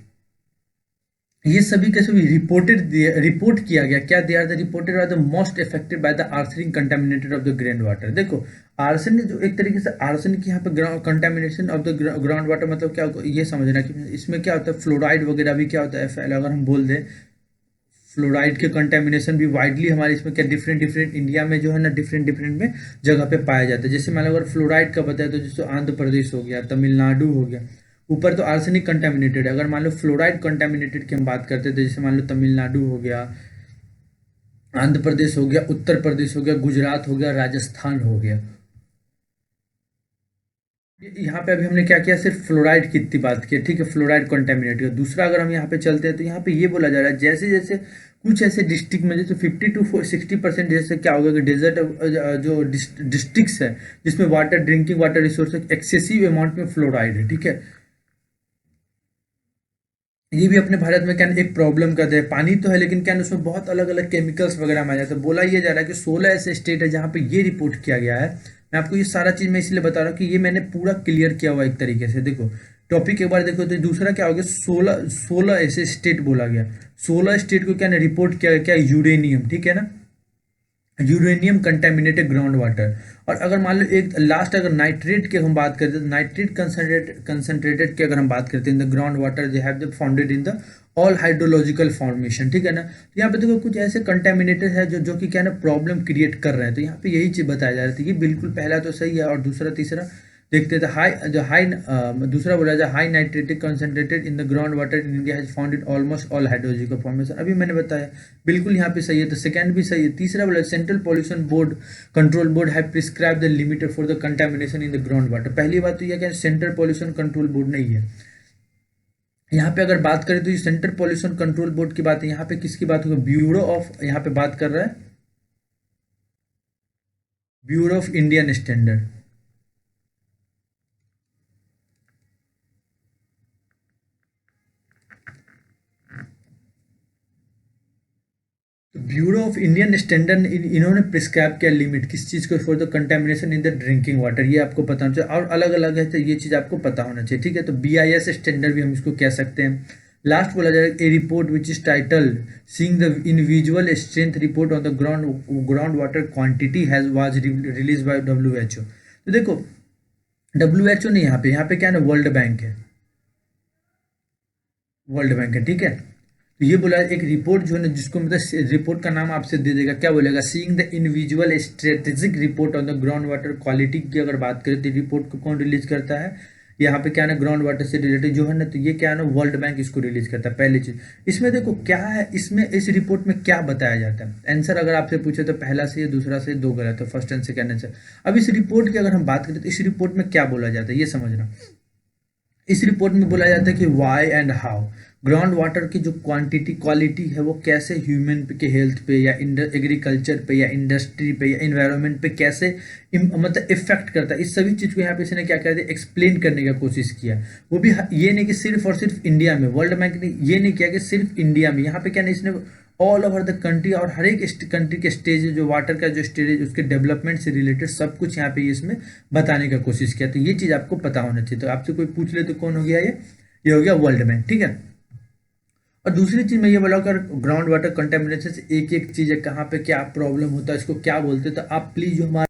Speaker 1: ये सभी के सभी रिपोर्ट किया गया, क्या they are the reported are the most affected by the arsenic contaminated of the ground water. देखो आर्सेन जो एक तरीके से आर्सेनिक यहाँ पे contamination of the ground water, मतलब क्या ये समझना कि इसमें क्या होता है, फ्लोराइड वगैरह भी क्या होता है, FL अगर हम बोल दें, फ्लोराइड के कंटेमिनेशन भी वाइडली हमारे इसमें क्या डिफरेंट डिफरेंट इंडिया में जो है ना, डिफरेंट डिफरेंट में जगह पे पाया जाता है। जैसे मान लो अगर फ्लोराइड का बताया तो जैसे आंध्र प्रदेश हो गया, तमिलनाडु हो गया, ऊपर तो आर्सेनिक कंटेमिनेटेड है। अगर मान लो फ्लोराइड कंटेमिनेटेड की हम बात करते थे, जैसे मान लो तमिलनाडु हो गया, आंध्र प्रदेश हो गया, उत्तर प्रदेश हो गया, गुजरात हो गया, राजस्थान हो गया, यहाँ पे अभी हमने क्या किया, सिर्फ फ्लोराइड की इतनी बात की, ठीक है, फ्लोराइड कंटेमिनेटेड। दूसरा अगर हम यहाँ पे चलते हैं तो यहाँ पे ये बोला जा रहा है, जैसे जैसे कुछ ऐसे डिस्ट्रिक्ट में जैसे 50 to 60% जैसे क्या होगा कि डेजर्ट जो डिस्ट्रिक्ट्स है जिसमें water drinking water resource excessive amount में फ्लोराइड है, ठीक है। ये भी अपने भारत में क्या है, एक प्रॉब्लम कर दे, पानी तो है लेकिन क्या है, उसमें बहुत अलग अलग केमिकल्स वगैरह में आ जाते हैं। बोला ये जा रहा है कि 16 ऐसे स्टेट है जहाँ पे ये रिपोर्ट किया गया है। मैं आपको ये सारा चीज मैं इसलिए बता रहा हूँ कि ये मैंने पूरा क्लियर किया हुआ एक तरीके से। देखो टॉपिक एक बार देखो, तो दूसरा क्या हो गया, 16 ऐसे स्टेट बोला गया, 16 स्टेट को क्या रिपोर्ट किया गया, क्या यूरेनियम, ठीक है ना, यूरेनियम कंटेमिनेटेड ग्राउंड वाटर। और अगर मान लो एक लास्ट अगर नाइट्रेट की हम बात करते हैं, नाइट्रेट कंसनट्रेटेड की अगर हम बात करते हैं, इन the ground water they have founded in the all hydrological formation, ठीक है ना। तो यहाँ पे देखो कुछ ऐसे कंटेमिनेटेड है जो कि क्या है ना प्रॉब्लम क्रिएट कर रहे हैं। तो यहाँ पे यही चीज बताया जा रहा था, ये बिल्कुल पहला तो सही है। और दूसरा तीसरा देखते थे, दूसरा बोला जाए high nitratic concentrated in the ground water in India has found in almost all hydrological formation, अभी मैंने बताया बिल्कुल यहाँ पे सही है। तो सेकंड भी सही है। तीसरा बोला central pollution board control board have prescribe the limit for the contamination in the ground water. पहली बात तो यह क्या सेंट्रल पॉल्यूशन कंट्रोल बोर्ड नहीं है। यहाँ पे अगर बात करें तो ये सेंट्रल पॉल्यूशन कंट्रोल बोर्ड की बात है, यहाँ पे किसकी बात होगी, ब्यूरो ऑफ, यहाँ पे बात कर रहा है bureau of Indian standard. Bureau of Indian standard इन्होंने प्रिस्क्राइब किया लिमिट किस चीज़ को, for the contamination in the drinking water, ये आपको पता होना चाहिए। और अलग अलग है तो ये चीज़ आपको पता होना चाहिए, ठीक है। तो BIS स्टैंडर्ड भी हम इसको कह सकते हैं। लास्ट बोला जाएगा a report which is title seeing the individual strength report on the ground water quantity has was release by WHO। तो देखो WHO नहीं, यहाँ पे क्या है ना, वर्ल्ड बैंक है, वर्ल्ड बैंक है, ठीक है। तो ये बोला एक रिपोर्ट जो है ना, जिसको मतलब रिपोर्ट का नाम आपसे दे देगा, क्या बोलेगा, seeing the individual strategic report on the ground water quality की अगर बात करें तो रिपोर्ट को कौन रिलीज करता है, यहाँ पे क्या है ना, ग्राउंड वाटर से रिलेटेड जो है ना, तो ये क्या है ना, वर्ल्ड बैंक इसको रिलीज करता है पहली चीज। इसमें देखो क्या है, इसमें इस रिपोर्ट में क्या बताया जाता है। आंसर अगर आपसे पूछे तो पहला से दूसरा से दो गलत है, फर्स्ट एंड सेकंड आंसर। अब इस रिपोर्ट की अगर हम बात करें तो इस रिपोर्ट में क्या बोला जाता है ये समझना। इस रिपोर्ट में बोला जाता है कि why and how ground water की जो क्वांटिटी क्वालिटी है वो कैसे ह्यूमन के हेल्थ पे या एग्रीकल्चर पे या इंडस्ट्री पे या इन्वायरमेंट पे कैसे मतलब इफेक्ट करता है, इस सभी चीज़ को यहाँ पे इसने क्या कर दिया, एक्सप्लेन करने का कोशिश किया। वो भी ये नहीं कि सिर्फ और सिर्फ इंडिया में, वर्ल्ड बैंक ने ये नहीं किया कि सिर्फ इंडिया में, यहाँ पे क्या नहीं, इसने ऑल ओवर द कंट्री और हर एक कंट्री के स्टेज जो वाटर का जो स्टेज उसके डेवलपमेंट से रिलेटेड सब कुछ यहाँ पे इसमें बताने का कोशिश किया। तो ये चीज़ आपको पता होना चाहिए। तो आपसे कोई पूछ ले तो कौन हो गया ये हो गया वर्ल्ड बैंक, ठीक है। और दूसरी चीज़ मैं ये बोला, अगर ग्राउंड वाटर कंटेमिनेशन से एक एक चीज़ है, कहाँ पे क्या प्रॉब्लम होता है, इसको क्या बोलते हैं, तो आप प्लीज़ जो हमारे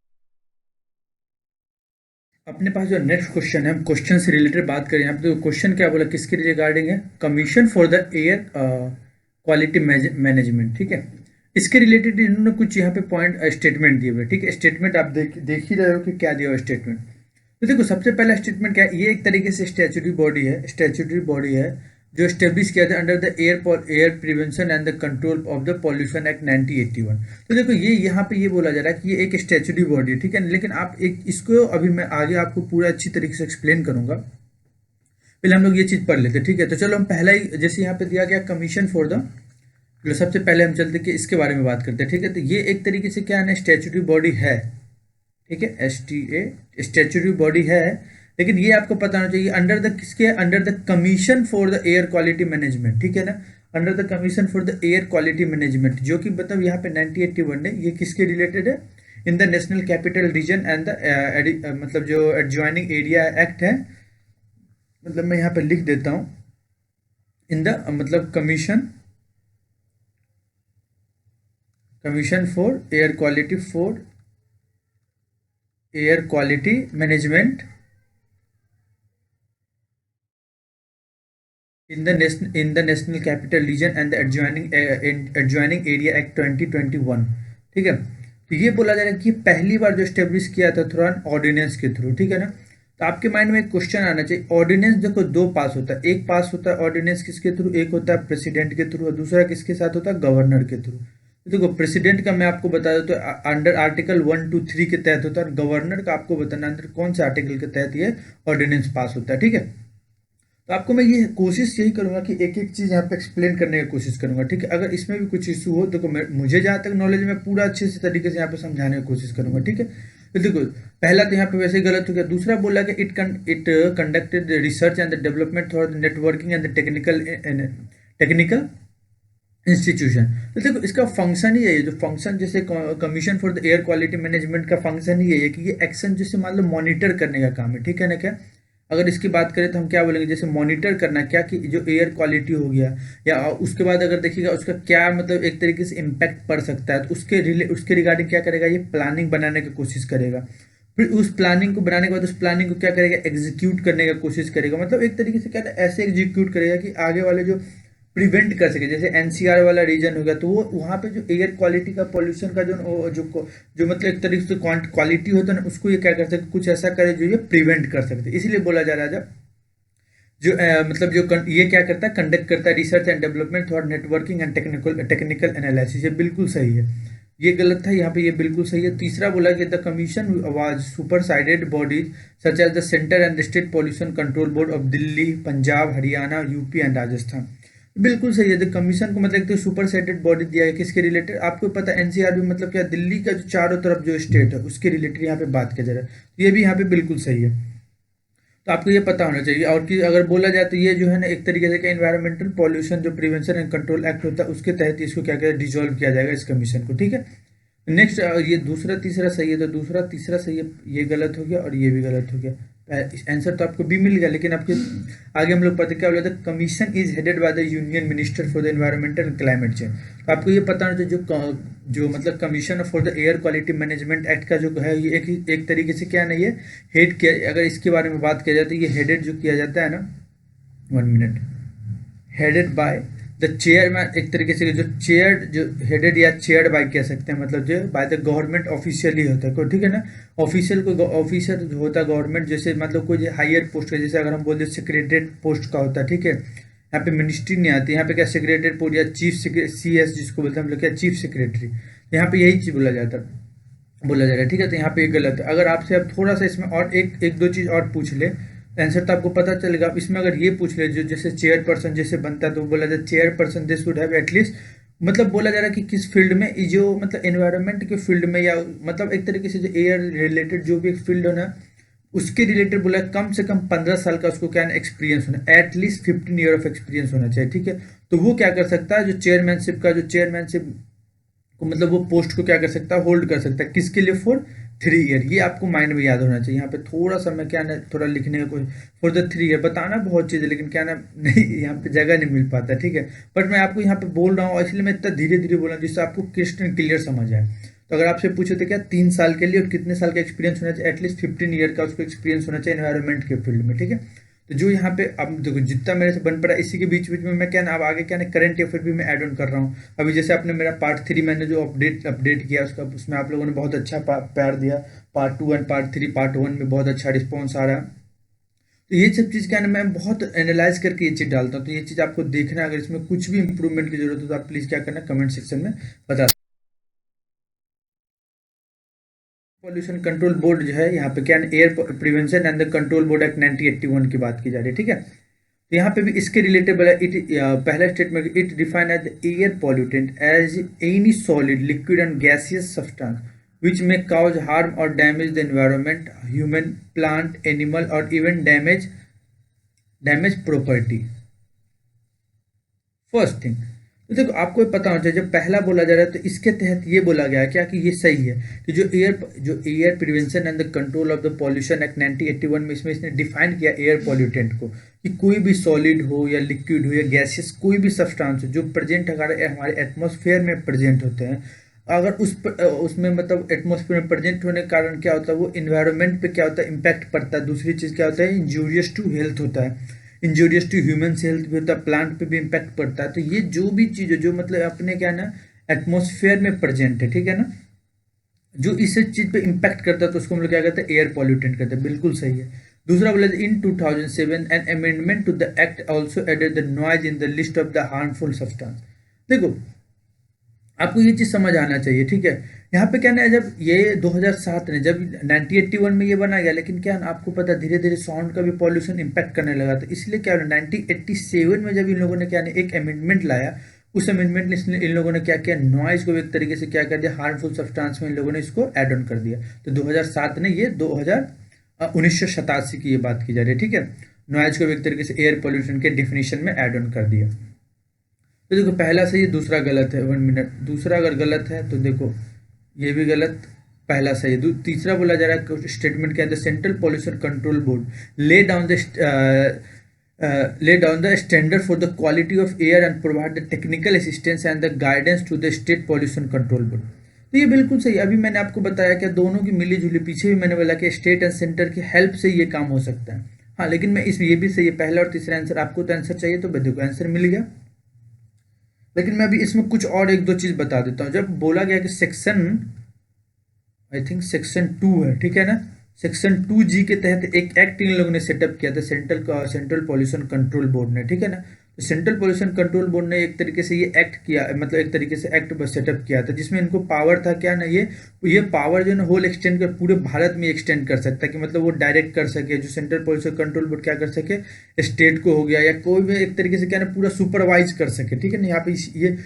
Speaker 1: अपने पास जो नेक्स्ट क्वेश्चन है, हम क्वेश्चन से रिलेटेड बात करें। यहाँ पे तो क्वेश्चन क्या बोला, किसके रिगार्डिंग है, commission for the air quality management, ठीक है। इसके रिलेटेड इन्होंने कुछ यहाँ पे पॉइंट स्टेटमेंट दिए हुए, ठीक है। स्टेटमेंट आप देख ही रहे हो कि क्या दिया हुआ स्टेटमेंट। तो देखो सबसे पहला स्टेटमेंट क्या है, ये एक तरीके से स्टैच्यूटरी बॉडी है जो स्टेब्लिश किया था under the air prevention and the control of the pollution act 1981। तो देखो ये यहाँ पे ये बोला जा रहा है कि ये एक स्टैच्यूटरी बॉडी है, ठीक है। लेकिन आप एक इसको अभी मैं आगे आपको पूरा अच्छी तरीके से एक्सप्लेन करूंगा, पहले हम लोग ये चीज़ पढ़ लेते हैं, ठीक है। तो चलो हम पहला ही जैसे यहाँ पे दिया गया कमीशन फॉर द, सबसे पहले हम चलते कि इसके बारे में बात करते हैं, ठीक है। तो ये एक तरीके से क्या है ना, स्टैच्यूटरी बॉडी है, ठीक है, स्टैच्यूटरी बॉडी है। लेकिन ये आपको पता होना चाहिए अंडर द किसके, under the commission for the air quality management, ठीक है ना, under the commission for the air quality management, जो कि मतलब यहाँ पे 1981 ने ये किसके रिलेटेड है, in the national capital region and the मतलब जो एडजॉइनिंग एरिया एक्ट है, मतलब मैं यहाँ पे लिख देता हूँ, इन द मतलब commission for air quality management in the national capital region and the adjoining area act 2021, ठीक है। तो ये बोला जा रहा है कि पहली बार जो स्टेब्लिश किया था थ्रू ऑर्डिनेंस के थ्रू, ठीक है ना। तो आपके माइंड में एक क्वेश्चन आना चाहिए, ऑर्डिनेंस देखो दो पास होता है, एक पास होता है ऑर्डिनेंस किसके थ्रू, एक होता है प्रेसिडेंट के थ्रू और दूसरा किसके साथ होता है, गवर्नर के थ्रू। तो देखो प्रेसिडेंट का मैं आपको बता दूं तो अंडर आर्टिकल 1, 2, 3 के तहत होता है, और गवर्नर का आपको बताना अंदर कौन से आर्टिकल के तहत ये ऑर्डिनेंस पास होता है, ठीक है। तो आपको मैं ये कोशिश यही करूंगा कि एक एक चीज़ यहाँ पे एक्सप्लेन करने की कोशिश करूंगा, ठीक है। अगर इसमें भी कुछ इशू हो तो मुझे जहाँ तक नॉलेज में पूरा अच्छे से तरीके से यहाँ पे समझाने की कोशिश करूंगा, ठीक है। तो देखो पहला तो यहाँ पे वैसे ही गलत हो गया। दूसरा बोला कि it conducted research and the development through the networking and the technical institution. तो देखो इसका फंक्शन ही है, जो फंक्शन जैसे commission for the air quality management का फंक्शन ही है कि ये एक्शन जैसे मान लो मॉनिटर करने का काम है, ठीक है ना। क्या अगर इसकी बात करें तो हम क्या बोलेंगे, जैसे मॉनिटर करना क्या कि जो एयर क्वालिटी हो गया, या उसके बाद अगर देखिएगा उसका क्या मतलब एक तरीके से इम्पैक्ट पड़ सकता है, तो उसके रिगार्डिंग क्या करेगा, ये प्लानिंग बनाने की कोशिश करेगा। फिर उस प्लानिंग को बनाने के बाद उस प्लानिंग को क्या करेगा, एग्जीक्यूट करने की कोशिश करेगा। मतलब एक तरीके से क्या ऐसे एग्जीक्यूट करेगा कि आगे वाले जो प्रिवेंट कर सके। जैसे एनसीआर वाला रीजन हो गया तो वो वहाँ पे जो एयर क्वालिटी का पॉल्यूशन का जो मतलब एक तरीके से क्वालिटी होता है ना, उसको ये क्या कर सकते, कुछ ऐसा करे जो ये प्रिवेंट कर सकते। इसलिए बोला जा रहा है जब जो मतलब जो ये क्या करता है, कंडक्ट करता है research and development through networking and technical analysis. ये बिल्कुल सही है, ये गलत था यहाँ पे, ये बिल्कुल सही है। तीसरा बोला कि the commission was superseded bodies such as the centre and state pollution control board of Delhi, Punjab, Haryana, UP and Rajasthan. बिल्कुल सही है। द कमीशन को मतलब एक सुपर सेटेड बॉडी दिया है किसके रिलेटेड, आपको पता है एनसीआर भी मतलब क्या, दिल्ली का जो चारों तरफ जो स्टेट है उसके रिलेटेड यहाँ पे बात किया जा रहा है। तो ये भी यहाँ पे बिल्कुल सही है, तो आपको ये पता होना चाहिए। और कि अगर बोला जाए तो ये जो है ना एक तरीके से क्या, इन्वायरमेंटल पॉल्यूशन जो प्रिवेंशन एंड कंट्रोल एक्ट होता है उसके तहत इसको क्या कहते हैं, डिजोल्व किया जाएगा इस कमीशन को, ठीक है। नेक्स्ट ये दूसरा तीसरा सही है, तो दूसरा तीसरा सही है, ये गलत हो गया और ये भी गलत हो गया। आंसर तो आपको बी मिल गया, लेकिन आपके आगे हम लोग पता क्या बोला था, commission is headed by the union minister for the environmental and climate change. तो आपको ये पता होना चाहिए जो मतलब commission for the air quality management act का जो है ये एक तरीके से क्या ना, ये हेड किया, अगर इसके बारे में बात किया जाए तो ये हेडेड जो किया जाता है ना, 1 minute, headed by the chairman, एक तरीके से जो चेयर, जो हेडेड या चेयर्ड बाय कह सकते हैं, मतलब जो बाय द गवर्नमेंट ऑफिशियल ही होता है कोई, ठीक है ना। ऑफिशियल को ऑफिसर जो होता है गवर्नमेंट, जैसे मतलब कोई हायर पोस्ट का, जैसे अगर हम बोलते हैं सेक्रेटरीट पोस्ट का होता है, ठीक है। यहाँ पे मिनिस्ट्री नहीं आती, यहाँ पे क्या सेक्रेटरीट पोस्ट या चीफ CS जिसको बोलते हैं हम लोग, क्या चीफ सेक्रेटरी, यहाँ पे यही चीज बोला जा रहा है, ठीक है। तो यहाँ पे एक गलत है। अगर आपसे अब थोड़ा सा इसमें और एक दो चीज और पूछ ले, आंसर तो आपको पता चलेगा। अब इसमें अगर ये पूछ ले, जो जैसे चेयर पर्सन जैसे बनता है, तो बोला जाए chair person this would have at least, मतलब बोला जा रहा है कि किस फील्ड में, जो मतलब एनवायरनमेंट के फील्ड में, या मतलब एक तरीके से जो एयर रिलेटेड जो भी एक फील्ड हो ना, उसके रिलेटेड बोला कम से कम 15 साल का उसको क्या एक्सपीरियंस होना, एटलीस्ट 15 ईयर ऑफ एक्सपीरियंस होना चाहिए, ठीक है। तो वो क्या कर सकता है, जो चेयरमैनशिप को, मतलब वो पोस्ट को क्या कर सकता है, होल्ड कर सकता है, किसके लिए, फॉर 3 ईयर। ये आपको माइंड में याद होना चाहिए। यहाँ पे थोड़ा सा मैं क्या ना थोड़ा लिखने का कोई, फॉर द 3 ईयर बताना बहुत चीज़ है, लेकिन क्या ना नहीं, यहाँ पे जगह नहीं मिल पाता, ठीक है। बट मैं आपको यहाँ पे बोल रहा हूँ, इसलिए मैं इतना धीरे धीरे बोल रहा हूँ जिससे आपको क्वेश्चन क्लियर समझ आए। तो अगर आपसे पूछे तो क्या 3 साल के लिए और कितने साल का एक्सपीरियंस होना चाहिए, एटलीस्ट 15 ईयर का उसको एक्सपीरियंस होना चाहिए एनवायरनमेंट के फील्ड में, ठीक है। तो जो यहाँ पे अब देखो जितना मेरे से बन पड़ा, इसी के बीच बीच में मैं क्या ना अब आगे क्या ना करंट अफेयर भी मैं ऐड ऑन कर रहा हूँ। अभी जैसे आपने मेरा पार्ट 3 मैंने जो अपडेट किया उसका, उसमें आप लोगों ने बहुत अच्छा प्यार दिया। पार्ट 2 एंड पार्ट 3, पार्ट 1 में बहुत अच्छा रिस्पॉन्स आ रहा है। तो ये सब चीज़ क्या है ना, मैं बहुत एनालाइज करके ये चीज़ डालता हूँ। तो ये चीज़ आपको देखना है, अगर इसमें कुछ भी इंप्रूवमेंट की जरूरत हो तो आप प्लीज़ क्या करना, कमेंट सेक्शन में बता। पॉल्यूशन कंट्रोल बोर्ड जो है, यहाँ पे क्या air prevention and the control board act 1981 की बात की जा रही है, ठीक है। तो यहाँ पे भी इसके रिलेटेड बोला, इट पहला statement, it define as the air pollutant as any solid liquid and gaseous substance which may cause harm or damage the environment, human, plant, animal, or even damage property. First thing, तो देखो आपको ये पता होना चाहिए, जब पहला बोला जा रहा है तो इसके तहत ये बोला गया है क्या कि ये सही है कि जो air prevention and the control of the pollution act 1981 में इसने डिफाइन किया एयर पॉल्यूटेंट को, कि कोई भी सॉलिड हो या लिक्विड हो या गैसियस कोई भी सब्सटेंस हो जो प्रेजेंट हमारे एटमॉस्फेयर में प्रेजेंट होते हैं, अगर उसमें मतलब एटमॉस्फेयर में प्रेजेंट होने के कारण क्या होता है, वो इन्वायरमेंट पे क्या होता है, इम्पैक्ट पड़ता है। दूसरी चीज़ क्या होता है, इंजूरियस टू हेल्थ होता है, इंजूरियस टू ह्यूमन हेल्थ भी होता है, प्लांट पे भी इम्पैक्ट पड़ता है। तो ये जो भी चीज़ है जो मतलब अपने क्या ना एटमॉस्फेयर में प्रेजेंट है, ठीक है ना, जो इस चीज़ पे इम्पैक्ट करता है तो उसको हम लोग क्या कहते हैं, एयर पॉल्यूटेंट कहते हैं। बिल्कुल सही है। दूसरा बोला, in 2007 an amendment to the act also added the noise in the list of the harmful substance. देखो आपको ये चीज़ समझ आना चाहिए, ठीक है। यहाँ पे क्या ना, जब ये 2007 में, जब 1981 में ये बना गया, लेकिन क्या ना आपको पता धीरे धीरे साउंड का भी पॉल्यूशन इम्पैक्ट करने लगा। तो इसलिए क्या 1987 में जब इन लोगों ने क्या ना एक अमेंडमेंट लाया, उस अमेंडमेंट में इन लोगों ने क्या किया, नॉइज को एक तरीके से क्या कर दिया, हार्मफुल सब्सटेंस में इन लोगों ने इसको एड ऑन कर दिया। तो 2007 ने ये 1987 की ये बात की जा रही है, ठीक है। नॉइज को एक तरीके से एयर पॉल्यूशन के डिफिनीशन में एड ऑन कर दिया। तो देखो पहला सही है, दूसरा गलत है। 1 मिनट, दूसरा अगर गलत है तो देखो ये भी गलत, पहला सही है। तीसरा बोला जा रहा है स्टेटमेंट के अंदर, central pollution control board lay down the standard for the quality of air and provide the technical assistance and the guidance to the state pollution control board. तो ये बिल्कुल सही। अभी मैंने आपको बताया कि दोनों की मिली जुली, पीछे भी मैंने बोला कि स्टेट एंड सेंटर की हेल्प से ये काम हो सकता है। हाँ लेकिन मैं इस ये भी सही है, पहला और तीसरा आंसर। आपको तो आंसर चाहिए तो देखो आंसर मिल गया, लेकिन मैं अभी इसमें कुछ और एक दो चीज बता देता हूँ। जब बोला गया कि सेक्शन, आई थिंक सेक्शन 2 है, ठीक है ना, सेक्शन 2G के तहत एक एक्ट इन लोगों ने सेटअप किया था, सेंट्रल पॉल्यूशन कंट्रोल बोर्ड ने, ठीक है ना। तो सेंट्रल पॉल्यूशन कंट्रोल बोर्ड ने एक तरीके से ये एक्ट किया, मतलब एक तरीके से एक्ट सेटअप किया था, जिसमें इनको पावर था क्या ना, ये पावर जो है ना होल एक्सटेंड कर पूरे भारत में एक्सटेंड कर सकता है, कि मतलब वो डायरेक्ट कर सके, जो सेंट्रल पॉल्यूशन कंट्रोल बोर्ड क्या कर सके, स्टेट को हो गया या कोई भी एक तरीके से क्या ना पूरा सुपरवाइज कर सके, ठीक है ना। यहाँ पे ये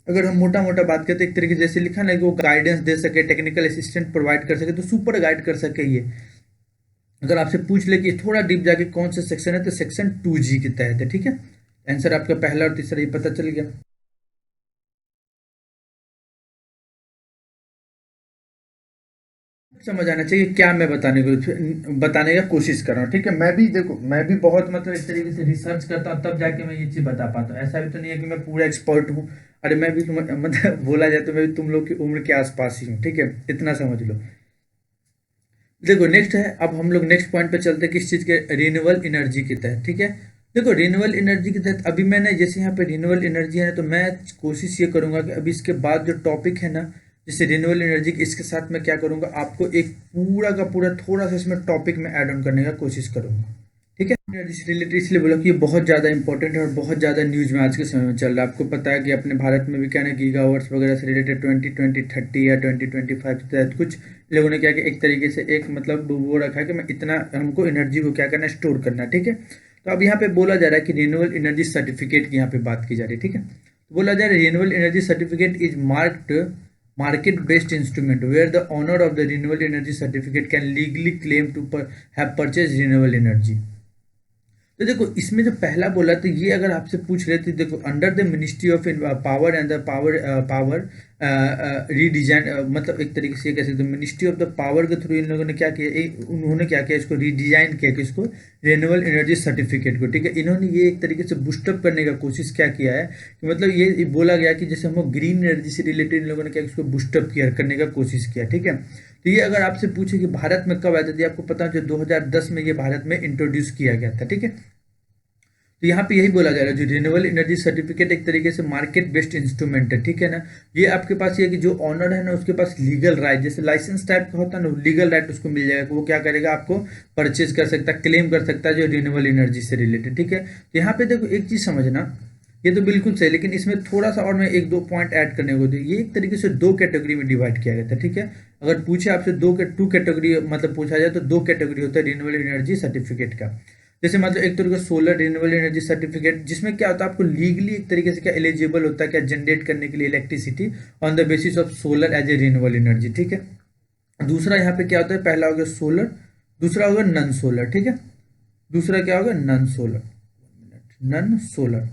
Speaker 1: अगर हम मोटा मोटा बात करते एक तरीके जैसे लिखा ना कि वो गाइडेंस दे सके, टेक्निकल असिस्टेंट प्रोवाइड कर सके, तो सुपर गाइड कर सके। ये अगर आपसे पूछ ले कि थोड़ा डीप जाके कौन सा सेक्शन है, तो सेक्शन 2G के तहत है, ठीक है। आंसर आपका पहला और तीसरा ये पता चल गया। समझ आना चाहिए क्या मैं बताने का कोशिश कर रहा हूँ, ठीक है। मैं भी देखो, मैं भी बहुत मतलब इस तरीके से रिसर्च करता हूँ, तब जाके मैं ये चीज़ बता पाता हूँ। ऐसा भी तो नहीं है कि मैं पूरा एक्सपर्ट हूँ। अरे मैं भी मतलब बोला जाए तो मैं भी तुम लोग की उम्र के आसपास ही हूँ, ठीक है, इतना समझ लो। देखो नेक्स्ट है, अब हम लोग नेक्स्ट पॉइंट पे चलते हैं, किस चीज़ के, रिन्यूएबल एनर्जी के तहत, ठीक है। देखो रिन्यूएबल एनर्जी के तहत अभी मैंने जैसे यहाँ पे रिन्यूएबल एनर्जी है ना, तो मैं कोशिश ये करूंगा कि अभी इसके बाद जो टॉपिक है ना, जैसे रिन्यूएबल एनर्जी इसके साथ मैं क्या करूंगा, आपको एक पूरा का पूरा थोड़ा सा इसमें टॉपिक में ऐड ऑन करने का कोशिश करूंगा। ठीक है, एनर्जी से रिलेटेड इसलिए बोला कि ये बहुत ज़्यादा इंपॉर्टेंट है और बहुत ज़्यादा न्यूज में आज के समय में चल रहा है। आपको पता है कि अपने भारत में भी क्या है, गीगावाट्स वगैरह से रिलेटेड 2030 या 2025 के तहत कुछ लोगों ने क्या कि एक तरीके से एक मतलब वो रखा है कि मैं इतना हमको एनर्जी को क्या करना है, स्टोर करना है। ठीक है, तो अब यहाँ पे बोला जा रहा है कि रिन्यूएबल एनर्जी सर्टिफिकेट की यहाँ पे बात की जा रही है। ठीक है, तो बोला जा रहा है renewable energy certificate is market based instrument where the owner of the renewable energy certificate can legally claim to have purchased renewable energy। तो देखो इसमें जो पहला बोला, तो ये अगर आपसे पूछ रहे थे, देखो under the ministry of power and the power redesign, मतलब एक तरीके से ये कह सकते हैं मिनिस्ट्री ऑफ द पावर के थ्रू इन लोगों ने क्या किया, उन्होंने क्या किया, इसको रीडिजाइन किया कि इसको रिन्यूएबल एनर्जी सर्टिफिकेट को। ठीक है, इन्होंने ये एक तरीके से बूस्टअप करने का कोशिश क्या किया है कि मतलब ये बोला गया कि जैसे हम ग्रीन एनर्जी से रिलेटेड इन लोगों ने क्या इसको बूस्टअप किया करने का कोशिश किया। ठीक है, तो ये अगर आपसे पूछे कि भारत में कब आया था, आपको पता है जो 2010 में ये भारत में इंट्रोड्यूस किया गया था। ठीक है, तो यहाँ पे यही बोला जा रहा है जो रिन्यूएबल एनर्जी सर्टिफिकेट एक तरीके से मार्केट बेस्ड इंस्ट्रूमेंट है। ठीक है ना, ये आपके पास ये कि जो ऑनर है ना उसके पास लीगल राइट, जैसे लाइसेंस टाइप का होता है ना, लीगल राइट उसको मिल जाएगा कि वो क्या करेगा, आपको परचेज कर सकता है, क्लेम कर सकता है जो रिन्यूएबल एनर्जी से रिलेटेड। ठीक है, तो यहाँ पे देखो एक चीज समझना, ये तो बिल्कुल सही, लेकिन इसमें थोड़ा सा और मैं एक दो पॉइंट ऐड करने को, ये एक तरीके से दो कैटेगरी में डिवाइड किया गया था। ठीक है, अगर पूछे आपसे टू कैटेगरी मतलब पूछा जाए तो दो कैटेगरी होता है रिन्यूएबल एनर्जी सर्टिफिकेट का। जैसे मतलब एक तरीके से सोलर रिन्यूएबल एनर्जी सर्टिफिकेट, जिसमें क्या होता है आपको लीगली एक तरीके से क्या एलिजिबल होता है क्या जनरेट करने के लिए electricity on the basis of solar as a renewable energy. ठीक है, दूसरा यहाँ पे क्या होता है, पहला हो गया सोलर, दूसरा होगा नन सोलर। ठीक है, दूसरा क्या होगा, नन सोलर। नन सोलर,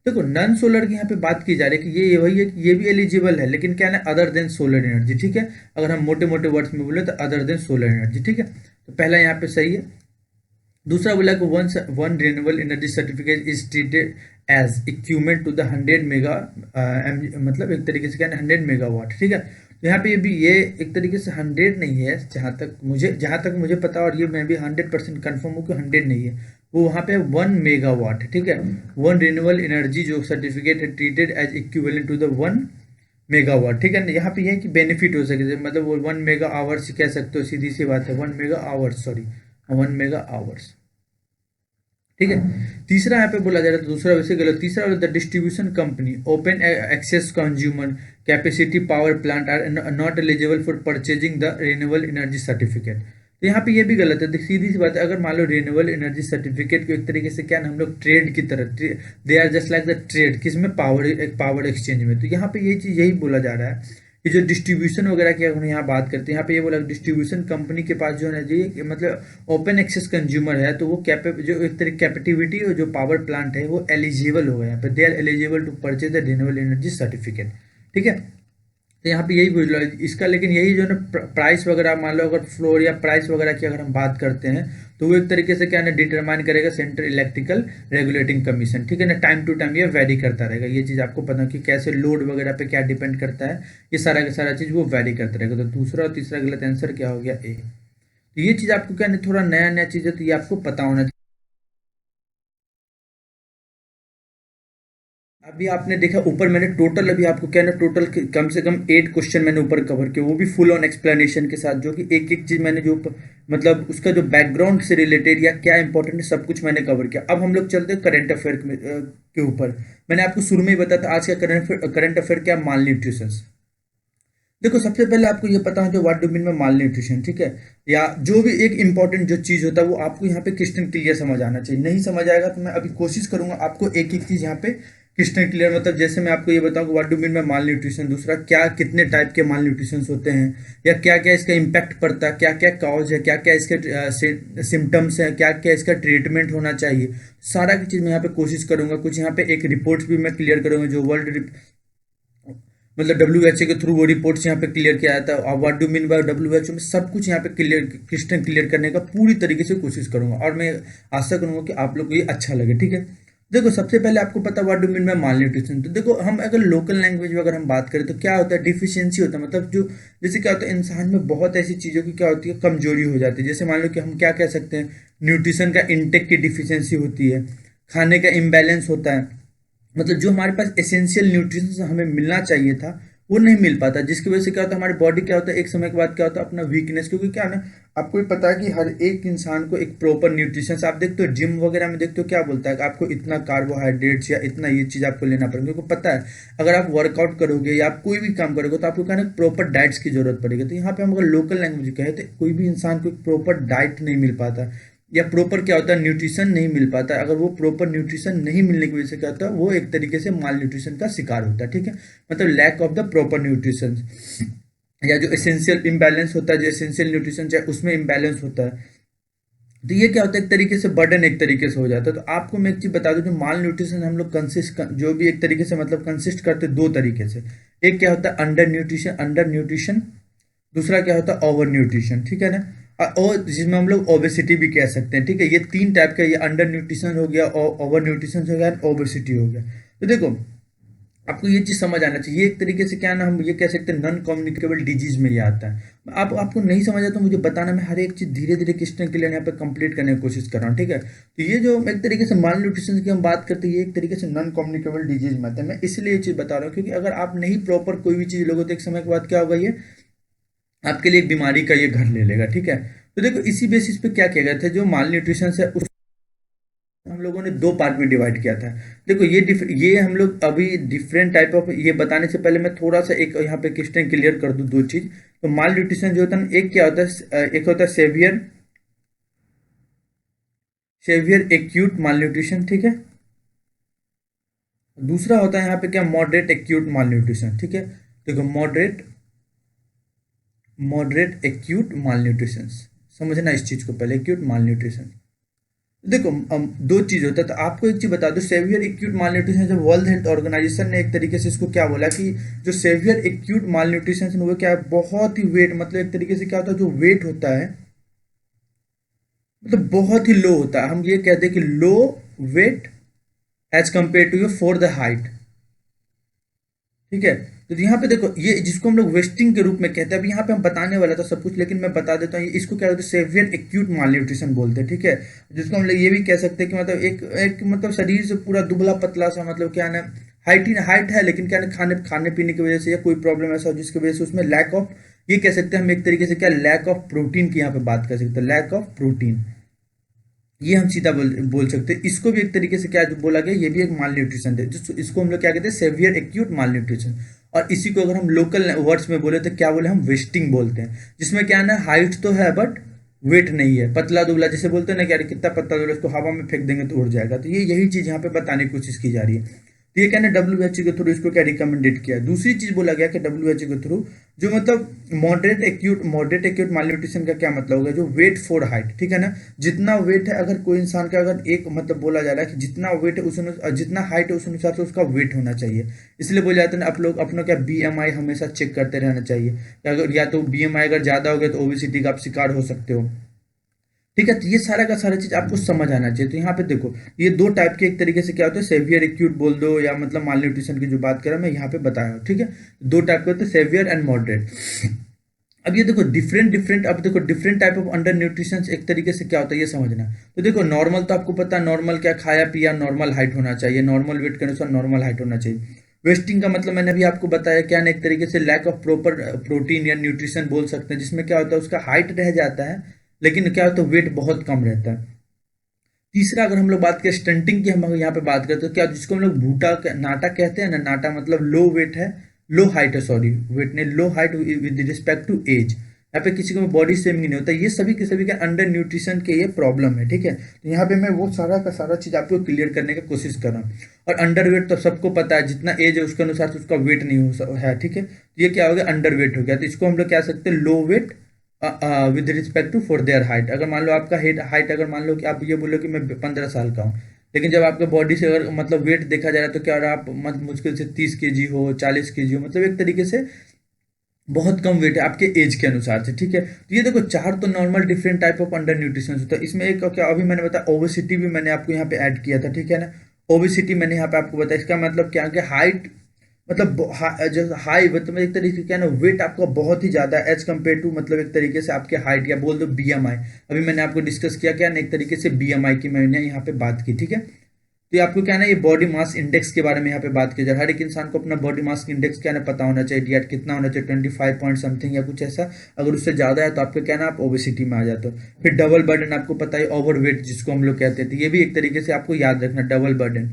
Speaker 1: देखो नन सोलर की यहाँ पे बात की जा रही है कि ये वही है कि ये भी एलिजिबल है, लेकिन क्या है, अदर देन सोलर एनर्जी। ठीक है, अगर हम मोटे मोटे वर्ड्स में बोले तो अदर देन सोलर एनर्जी। ठीक है, तो पहला यहाँ पे सही है। दूसरा बोला कि one renewable energy certificate is treated as equivalent to the 100 mega मतलब एक तरीके से क्या है 100 मेगावाट। ठीक है, तो यहाँ पे ये एक तरीके से 100 नहीं है, जहाँ तक मुझे पता, और ये मैं भी 100% कन्फर्म हूँ कि 100 नहीं है, वो वहाँ पे 1 मेगावाट। ठीक है, वन रिन्यूएबल एनर्जी जो सर्टिफिकेट है treated as equivalent to the 1 megawatt. ठीक है ना, यहाँ पे ये है कि बेनिफिट हो सके, मतलब वो 1 मेगा आवर्स कह सकते हो, सीधी सी बात है, 1 mega hours, sorry 1 mega hours. ठीक है, तीसरा यहाँ पे बोला जा रहा है, दूसरा वैसे गलत, तीसरा the distribution company open access consumer capacity power plant are not eligible for purchasing the renewable energy certificate. तो यहाँ पे ये भी गलत है, सीधी सी बात है, अगर मान लो रिन्यूएबल एनर्जी सर्टिफिकेट को एक तरीके से क्या ना हम लोग ट्रेड की तरह, they are just like the trade, किसमें, पावर एक्सचेंज में। तो यहाँ पे ये चीज यही बोला जा रहा है कि जो डिस्ट्रीब्यूशन वगैरह की हम यहाँ बात करते हैं, यहाँ पे ये बोला डिस्ट्रीब्यूशन कंपनी के पास जो है जी मतलब ओपन एक्सेस कंज्यूमर है, तो वो जो एक तरह कैपेटिविटी और जो पावर प्लांट है वो एलिजिबल होगा, यहाँ पे they are eligible to purchase the renewable energy certificate. ठीक है, तो यहाँ पे यही बोल रहा है इसका, लेकिन यही जो है ना प्राइस वगैरह, मान लो अगर फ्लोर या प्राइस वगैरह की अगर हम बात करते हैं, तो वो एक तरीके से क्या ना डिटरमाइन करेगा सेंट्रल इलेक्ट्रिकल रेगुलेटिंग कमीशन। ठीक है ना, टाइम टू टाइम ये वेरी करता रहेगा, ये चीज़ आपको पता है कि कैसे लोड वगैरह पे क्या डिपेंड करता है, ये सारा का सारा चीज़ वो वेरी करता रहेगा। तो दूसरा और तीसरा गलत आंसर क्या हो गया, ए। तो ये चीज़ आपको क्या नहीं, थोड़ा नया नया चीज़ है, तो ये आपको पता होना चाहिए। अभी आपने देखा ऊपर मैंने टोटल, अभी आपको क्या ना टोटल कम से कम 8 क्वेश्चन मैंने ऊपर कवर किया, वो भी फुल ऑन एक्सप्लेनेशन के साथ, जो कि एक एक चीज मैंने जो मतलब उसका जो बैकग्राउंड से रिलेटेड या क्या इंपॉर्टेंट है सब कुछ मैंने कवर किया। अब हम लोग चलते हैं करंट अफेयर के ऊपर। मैंने आपको शुरू में ही बताया था आज का करंट अफेयर क्या, माल न्यूट्रिशन। देखो सबसे पहले आपको ये पता है जो व्हाट डू मीन में माल न्यूट्रिशन। ठीक है, या जो भी एक इंपॉर्टेंट जो चीज़ होता है वो आपको यहाँ पे क्रिस्टल क्लियर समझ आना चाहिए। नहीं समझ आएगा तो मैं अभी कोशिश करूंगा आपको एक एक चीज़ यहाँ पे क्रिस्टल क्लियर, मतलब जैसे मैं आपको ये बताऊँ कि व्हाट डू मीन में माल न्यूट्रिशन, दूसरा क्या कितने टाइप के माल न्यूट्रिशन होते हैं, या क्या क्या इसका इम्पैक्ट पड़ता है, क्या क्या कॉज है, क्या क्या इसके सिम्टम्स हैं, क्या क्या इसका ट्रीटमेंट होना चाहिए, सारा की चीज़ मैं यहाँ पे कोशिश करूंगा। कुछ यहाँ पे एक रिपोर्ट्स भी मैं क्लियर करूंगा जो वर्ल्ड मतलब WHO के थ्रू वो रिपोर्ट्स यहाँ पे क्लियर किया जाता है, और what do mean by WHO में सब कुछ यहाँ पे क्लियर क्रिस्टल क्लियर करने का पूरी तरीके से कोशिश करूंगा, और मैं आशा करूंगा कि आप लोग को ये अच्छा लगे। ठीक है, देखो सबसे पहले आपको पता what do mean by mall nutrition. तो देखो हम अगर लोकल लैंग्वेज में अगर हम बात करें तो क्या होता है, डिफिशियंसी होता है, मतलब जो जैसे क्या होता है इंसान में बहुत ऐसी चीज़ों की क्या होती है, कमजोरी हो जाती है। जैसे मान लो कि हम क्या कह सकते हैं, न्यूट्रिशन का इंटेक की डिफिशियंसी होती है, खाने का इम्बैलेंस होता है, मतलब जो हमारे पास एसेंशियल न्यूट्रिशन हमें मिलना चाहिए था वो नहीं मिल पाता, जिसकी वजह से क्या होता है हमारी बॉडी क्या होता है एक समय के बाद क्या होता है अपना वीकनेस, क्योंकि क्या है ना आपको भी पता है कि हर एक इंसान को एक प्रॉपर न्यूट्रिशन, आप देखते हो जिम वगैरह में देखते हो क्या बोलता है कि आपको इतना कार्बोहाइड्रेट्स या इतना ये चीज़ आपको लेना पड़ेगा, क्योंकि पता है अगर आप वर्कआउट करोगे या आप कोई भी काम करोगे तो आपको क्या ना प्रॉपर डाइट्स की जरूरत पड़ेगी। तो यहाँ पे हम अगर लोकल लैंग्वेज कहें तो कोई भी इंसान को एक प्रॉपर डाइट नहीं मिल पाता, या प्रॉपर क्या होता है न्यूट्रिशन नहीं मिल पाता। अगर वो प्रॉपर न्यूट्रिशन नहीं मिलने की वजह से क्या होता है वो एक तरीके से माल न्यूट्रिशन का शिकार होता है, ठीक है, मतलब lack of the proper nutrition, या जो एसेंशियल इम्बैलेंस होता है, जो एसेंशियल न्यूट्रिशन चाहे उसमें इम्बैलेंस होता है। तो ये क्या होता है एक तरीके से बर्डन एक तरीके से हो जाता है। तो आपको मैं एक चीज बता दूं, जो माल न्यूट्रिशन हम लोग कंसिस्ट जो भी एक तरीके से मतलब कंसिस्ट करते दो तरीके से, एक क्या होता है अंडर न्यूट्रिशन, दूसरा क्या होता है ओवर न्यूट्रिशन, ठीक है ना, और जिसमें हम लोग ओबेसिटी भी कह सकते हैं, ठीक है। ये तीन टाइप का, ये अंडर न्यूट्रिशन हो गया, ओवर न्यूट्रिशन हो गया, ओबेसिटी हो गया। तो देखो आपको ये चीज समझ आना चाहिए, एक तरीके से क्या ना हम ये कह सकते हैं नॉन कम्युनिकेबल डिजीज में ये आता है। आपको नहीं समझ आता तो मुझे बताना, मैं हर एक चीज धीरे धीरे क्वेश्चन के लिए यहाँ पे कंप्लीट करने की कोशिश कर रहा हूँ, ठीक है। तो ये जो एक तरीके से माल न्यूट्रिशन की हम बात करते हैं, ये एक तरीके से नॉन कम्युनिकेबल डिजीज में आता है। मैं इसलिए ये चीज बता रहा हूँ क्योंकि अगर आप नहीं प्रॉपर कोई भी चीज लोगे तो एक समय के बाद क्या होगा, ये आपके लिए एक बीमारी का ये घर ले लेगा, ठीक है। तो देखो इसी बेसिस पे क्या किया गया था, जो माल न्यूट्रिशन है उस हम लोगों ने दो पार्ट में डिवाइड किया था। देखो ये हम लोग अभी डिफरेंट टाइप ऑफ, ये बताने से पहले मैं थोड़ा सा एक यहाँ पे क्वेश्चन क्लियर कर दूं दो चीज। तो माल न्यूट्रिशन जो होता है ना, एक क्या होता है, एक होता है सेवियर सेवियर एक्यूट माल न्यूट्रिशन, ठीक है। दूसरा होता है यहाँ पे क्या, मॉडरेट एक्यूट माल न्यूट्रिशन, ठीक है। देखो मॉडरेट एक्यूट माल न्यूट्रिशन, समझना इस चीज को पहले, एक्यूट माल न्यूट्रिशन। देखो दो चीज होता है, तो आपको एक चीज बता दो, सेवियर एक्यूट माल न्यूट्रिशन जो वर्ल्ड हेल्थ ऑर्गेनाइजेशन ने एक तरीके से इसको क्या बोला कि जो सेवियर एक्यूट माल न्यूट्रिशन वो क्या है, बहुत ही वेट, मतलब एक तरीके से क्या होता है जो वेट होता है मतलब बहुत ही लो होता है। हम ये कहते हैं कि low weight as compare to your for the height, ठीक है। तो यहाँ पे देखो ये जिसको हम लोग वेस्टिंग के रूप में कहते हैं, अब यहाँ पे हम बताने वाला था सब कुछ लेकिन मैं बता देता हूँ, इसको क्या होता है सेवियर एक्यूट माल न्यूट्रिशन बोलते हैं, ठीक है। जिसको हम लोग ये भी कह सकते हैं कि मतलब एक मतलब शरीर से पूरा दुबला पतला सा, मतलब क्या ना हाइट है लेकिन क्या ना खाने खाने पीने की वजह से या कोई प्रॉब्लम ऐसा हो जिसकी वजह से उसमें लैक ऑफ, ये कह सकते हैं हम एक तरीके से क्या लैक ऑफ प्रोटीन की यहाँ पे बात कर सकते हैं, लैक ऑफ प्रोटीन, ये हम सीधा बोल सकते हैं। इसको भी एक तरीके से क्या जो बोला गया, ये भी एक माल न्यूट्रिशन है, इसको हम लोग क्या कहते हैं सेवियर एक्यूट माल न्यूट्रिशन। और इसी को अगर हम लोकल वर्ड्स में बोले तो क्या बोले, हम वेस्टिंग बोलते हैं, जिसमें क्या है ना हाइट तो है बट वेट नहीं है, पतला दुबला, जैसे बोलते हैं ना कि यार कितना पतला दुबला, इसको हवा में फेंक देंगे तो उड़ जाएगा। तो ये यही चीज यहाँ पे बताने की कोशिश की जा रही है। तो ये क्या ना WHO के थ्रू इसको क्या रिकमेंडेड किया। दूसरी चीज बोला गया कि WHO के थ्रू जो मतलब मॉडरेट एक्यूट मालन्यूट्रिशन का क्या मतलब होगा, जो वेट फॉर हाइट, ठीक है ना, जितना वेट है अगर कोई इंसान का अगर एक मतलब बोला जा रहा है कि जितना वेट है उस जितना हाइट है उस अनुसार से उसका वेट होना चाहिए। इसलिए बोला जाता है ना आप लोग अपना क्या BMI हमेशा चेक करते रहना चाहिए, अगर या तो BMI अगर ज्यादा हो गया तो ओबेसिटी का आप शिकार हो सकते हो, ठीक है। तो ये सारा का सारा चीज आपको समझ आना चाहिए। तो यहाँ पे देखो ये दो टाइप के एक तरीके से क्या होता है, सेवियर एक्यूट बोल दो या मतलब माल न्यूट्रिशन की जो बात कर रहा मैं यहाँ पे बताया हूँ, ठीक है। दो टाइप के होते हैं सेवियर एंड मॉडरेट। अब ये देखो डिफरेंट अब देखो different type of under nutrition एक तरीके से क्या होता है ये समझना। तो देखो नॉर्मल तो आपको पता है, नॉर्मल क्या खाया पिया नॉर्मल हाइट होना चाहिए, नॉर्मल वेट के अनुसार नॉर्मल हाइट होना चाहिए। वेस्टिंग का मतलब मैंने अभी आपको बताया क्या ना एक तरीके से लैक ऑफ प्रॉपर प्रोटीन या न्यूट्रिशन बोल सकते हैं, जिसमें क्या होता है उसका हाइट रह जाता है लेकिन क्या होता है वेट बहुत कम रहता है। तीसरा अगर हम लोग बात करें स्टंटिंग की, हम अगर यहाँ पे बात करते हैं क्या जिसको हम लोग नाटा कहते हैं ना, नाटा मतलब लो वेट है, लो हाइट है, सॉरी वेट ने low height with respect to age, यहाँ पे किसी को बॉडी शेमिंग नहीं होता, ये सभी के सभी का अंडर न्यूट्रिशन के ये प्रॉब्लम है, ठीक है। तो यहाँ पे मैं वो सारा का सारा चीज आपको क्लियर करने की कोशिश कर रहा हूँ। और अंडर वेट तो सबको पता है, जितना एज है उसके अनुसार से उसका वेट नहीं है, ठीक है। तो ये क्या हो गया अंडर वेट हो गया, तो इसको हम लोग क्या सकते हैं low weight with respect to for their height. अगर मान लो आपका हाइट अगर मान लो कि आप ये बोलो कि मैं 15 साल का हूँ, लेकिन जब आपके बॉडी से अगर मतलब वेट देखा जा रहा है तो क्या हो रहा है, आप मुश्किल से 30 kg हो 40 kg हो, मतलब एक तरीके से बहुत कम वेट है आपके एज के अनुसार से, ठीक है। तो ये देखो चार तो normal different type of under nutrition होता है। इसमें एक क्या अभी मैंने बताया ओबेसिटी भी मैंने आपको यहाँ पे ऐड किया था, ठीक है ना। ओबेसिटी मैंने यहाँ पे आपको बताया, इसका मतलब क्या कि हाइट मतलब जो हाई मतलब एक तरीके से क्या ना वेट आपका बहुत ही ज्यादा एज कम्पेयर टू मतलब एक तरीके से आपके हाइट या बोल दो BMI। अभी मैंने आपको डिस्कस किया क्या ना एक तरीके से BMI की मैंने यहाँ पे बात की, ठीक है। तो ये आपको क्या है ना, ये बॉडी मास इंडेक्स के बारे में यहाँ पे बात की जाए। हर एक इंसान को अपना बॉडी मास इंडेक्स क्या है ना पता होना चाहिए, डीआर कितना होना चाहिए, 25 पॉइंट समथिंग या कुछ ऐसा। अगर उससे ज़्यादा है तो आपका क्या है ना, आप ओबेसिटी में आ जाते हो। फिर डबल बर्डन, आपको पता है ओवरवेट जिसको हम लोग कहते थे, ये भी एक तरीके से आपको याद रखना, डबल बर्डन।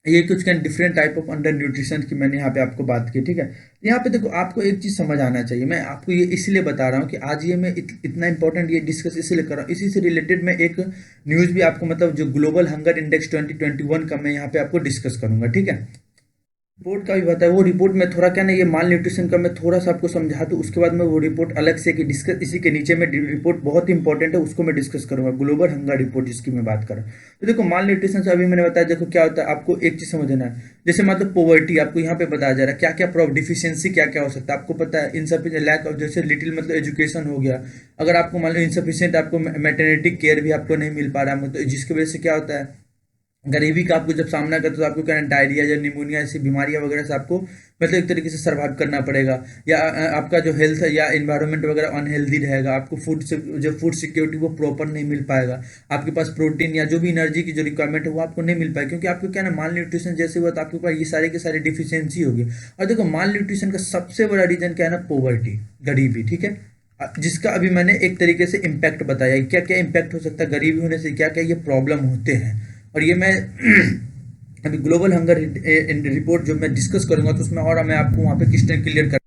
Speaker 1: ये कुछ can different type of under nutrition की मैंने यहाँ पे आपको बात की, ठीक है। यहाँ पे देखो आपको एक चीज़ समझ आना चाहिए, मैं आपको ये इसलिए बता रहा हूँ कि आज ये मैं इतना इंपॉर्टेंट ये डिस्कस इसलिए कर रहा हूँ, इसी से रिलेटेड मैं एक न्यूज़ भी आपको मतलब जो ग्लोबल हंगर इंडेक्स 2021 का मैं यहाँ पे आपको डिस्कस करूंगा, ठीक है। रिपोर्ट का भी बताया, वो रिपोर्ट में थोड़ा क्या ना ये माल न्यूट्रिशन का मैं थोड़ा सा आपको समझा दूँ, उसके बाद मैं वो रिपोर्ट अलग से कि डिस्कस, इसी के नीचे में रिपोर्ट बहुत इंपॉर्टेंट है, उसको मैं डिस्कस करूंगा, ग्लोबल हंगर रिपोर्ट जिसकी मैं बात कर रहा हूँ। तो देखो माल न्यूट्रिशन से अभी मैंने बताया, देखो क्या होता है, आपको एक चीज समझना है। जैसे मतलब पोवर्टी आपको यहाँ पे बताया जा रहा है, क्या क्या डिफिशियंसी क्या क्या हो सकता है, आपको पता है इनसफिशिएंट लैक ऑफ, जैसे लिटिल मतलब एजुकेशन हो गया। अगर आपको मान लो इनसफिशियंट आपको मैटरनिटी केयर भी आपको नहीं मिल पा रहा है, मतलब जिसकी वजह से क्या होता है, गरीबी का आपको जब सामना करते हो तो आपको क्या है, डायरिया या निमोनिया ऐसी बीमारियां वगैरह से आपको मतलब एक तरीके से सर्वाइव करना पड़ेगा। या आपका जो हेल्थ या एनवायरनमेंट वगैरह अनहेल्दी रहेगा, आपको फूड से जो फूड सिक्योरिटी वो प्रॉपर नहीं मिल पाएगा, आपके पास प्रोटीन या जो भी एनर्जी की जो रिक्वायरमेंट है वो आपको नहीं मिल पाएगी, क्योंकि आपको क्या ना माल न्यूट्रिशन जैसे हुआ तो आपके पास ये सारे के सारे डिफिशियंसी होगी। और देखो माल न्यूट्रिशन का सबसे बड़ा रीजन क्या है ना, पोवर्टी, गरीबी, ठीक है। जिसका अभी मैंने एक तरीके से इम्पैक्ट बताया, क्या क्या इम्पैक्ट हो सकता है गरीबी होने से, क्या क्या ये प्रॉब्लम होते हैं। और ये मैं अभी ग्लोबल हंगर रिपोर्ट जो मैं डिस्कस करूंगा तो उसमें और मैं आपको वहाँ पे क्वेश्चन क्लियर कर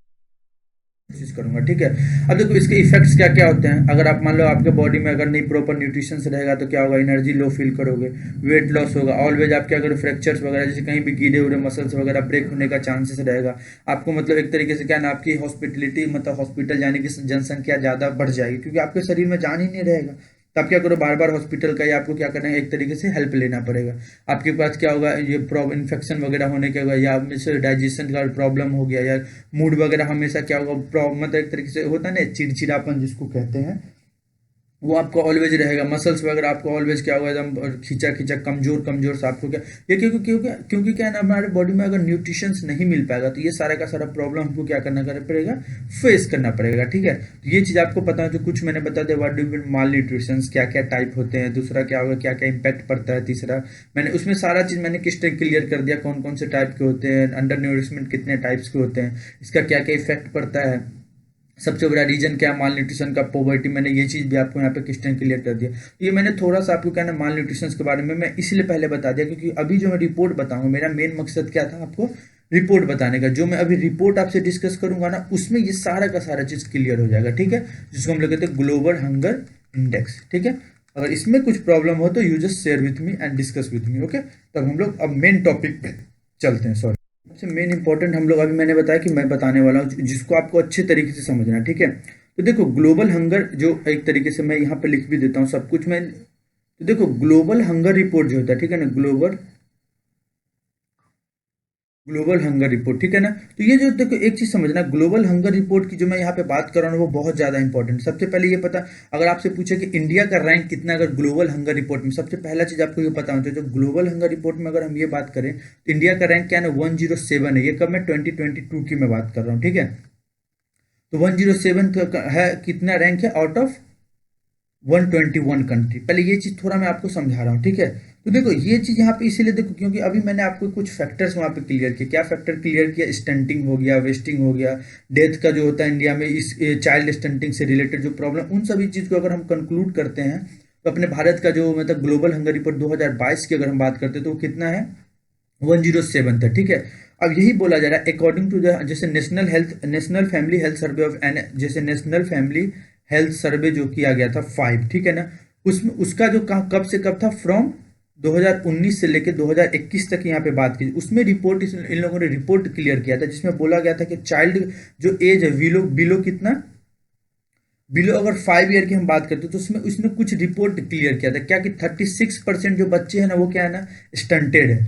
Speaker 1: कोशिश करूंगा, ठीक है। अब देखो इसके इफेक्ट्स क्या क्या होते हैं, अगर आप मान लो आपके बॉडी में अगर नहीं प्रॉपर न्यूट्रिशन से रहेगा तो क्या होगा, एनर्जी लो फील करोगे, वेट लॉस होगा, ऑलवेज आपके अगर फ्रैक्चर्स वगैरह जैसे कहीं भी गिरे हुए मसल्स वगैरह ब्रेक होने का चांसेस रहेगा। आपको मतलब एक तरीके से क्या ना, आपकी हॉस्पिटलिटी मतलब हॉस्पिटल जाने की जनसंख्या ज़्यादा बढ़ जाएगी, क्योंकि आपके शरीर में जान ही नहीं रहेगा। तो आप क्या करो, बार बार हॉस्पिटल का या आपको क्या करना है, एक तरीके से हेल्प लेना पड़ेगा। आपके पास क्या होगा, ये इन्फेक्शन वगैरह होने के होगा, या डाइजेशन का प्रॉब्लम हो गया, या मूड वगैरह हमेशा क्या होगा, मतलब एक तरीके से होता है ना चिड़चिड़ापन जिसको कहते हैं, वो आपको ऑलवेज रहेगा। मसल्स वगैरह आपको ऑलवेज क्या होगा, एकदम खींचा खींचा कमजोर कमजोर सा आपको क्या, ये क्योंकि क्योंकि क्योंकि क्या है ना, हमारे बॉडी में अगर न्यूट्रिशंस नहीं मिल पाएगा तो ये सारा का सारा प्रॉब्लम हमको क्या करना पड़ेगा, फेस करना पड़ेगा, ठीक है। तो ये चीज़ आपको पता है, जो कुछ मैंने बता दिया, what do mean mall nutrition, क्या क्या टाइप होते हैं, दूसरा क्या होगा, क्या क्या इंपैक्ट पड़ता है, तीसरा मैंने उसमें सारा चीज़ मैंने किस टाइप क्लियर कर दिया, कौन कौन से टाइप के होते हैं, अंडर न्यूट्रिशमेंट कितने टाइप्स के होते हैं, इसका क्या क्या इफेक्ट पड़ता है, सबसे बड़ा रीजन क्या है माल न्यूट्रिशन का, पॉवर्टी, मैंने ये चीज़ भी आपको यहाँ पे क्वेश्चन क्लियर कर दिया। तो ये मैंने थोड़ा सा आपको क्या ना माल न्यूट्रिशन के बारे में मैं इसलिए पहले बता दिया, क्योंकि अभी जो मैं रिपोर्ट बताऊंगा, मेरा मेन मकसद क्या था, आपको रिपोर्ट बताने का। जो मैं अभी रिपोर्ट आपसे डिस्कस करूंगा ना, उसमें ये सारा का सारा चीज़ क्लियर हो जाएगा, ठीक है, जिसको हम लोग कहते हैं ग्लोबल हंगर इंडेक्स, ठीक है। अगर इसमें कुछ प्रॉब्लम हो तो you just share with me and discuss with me, okay. तब हम लोग अब मेन टॉपिक पे चलते हैं। सॉरी, सबसे मेन इंपॉर्टेंट हम लोग अभी मैंने बताया कि मैं बताने वाला हूँ, जिसको आपको अच्छे तरीके से समझना है, ठीक है। तो देखो ग्लोबल हंगर जो एक तरीके से मैं यहाँ पे लिख भी देता हूँ सब कुछ मैं, तो देखो ग्लोबल हंगर रिपोर्ट जो होता है, ठीक है ना, ग्लोबल हंगर रिपोर्ट, ठीक है ना। तो ये जो देखो एक चीज समझना, ग्लोबल हंगर रिपोर्ट की जो मैं यहाँ पे बात कर रहा हूँ वो बहुत ज्यादा इंपॉर्टेंट। सबसे पहले ये पता, अगर आपसे पूछे कि इंडिया का रैंक कितना अगर ग्लोबल हंगर रिपोर्ट में, सबसे पहला चीज आपको ये पता होना चाहिए, जो ग्लोबल हंगर रिपोर्ट में अगर हम ये बात करें तो इंडिया का रैंक क्या है ना, 107 है। ये कब मैं 2022 की मैं बात कर रहा हूँ, ठीक है। तो 107 है, कितना रैंक है आउट ऑफ 121 कंट्री। पहले ये चीज थोड़ा मैं आपको समझा रहा हूँ, ठीक है। तो देखो ये चीज यहाँ पे इसीलिए देखो, क्योंकि अभी मैंने आपको कुछ फैक्टर्स वहाँ पे क्लियर किए। क्या फैक्टर क्लियर किया, स्टंटिंग हो गया, वेस्टिंग हो गया, डेथ का जो होता है इंडिया में, इस चाइल्ड स्टंटिंग से रिलेटेड जो प्रॉब्लम, उन सभी चीज को अगर हम कंक्लूड करते हैं तो अपने भारत का जो मतलब ग्लोबल हंगर रिपोर्ट 2022 की अगर हम बात करते हैं तो वो कितना है, 107 था, ठीक है। अब यही बोला जा रहा है अकॉर्डिंग टू द, जैसे national family health survey of an, जैसे नेशनल फैमिली हेल्थ सर्वे जो किया गया था 5, ठीक है ना, उसमें उसका जो कब से कब था, फ्रॉम 2019 से लेकर 2021 तक यहाँ पे बात की, उसमें रिपोर्ट इन लोगों ने रिपोर्ट क्लियर किया था, जिसमें बोला गया था कि चाइल्ड जो एज है बिलो बिलो कितना, बिलो अगर 5 ईयर की हम बात करते हैं तो उसमें उसने कुछ रिपोर्ट क्लियर किया था, क्या कि 36% जो बच्चे हैं ना वो क्या है ना, स्टंटेड है,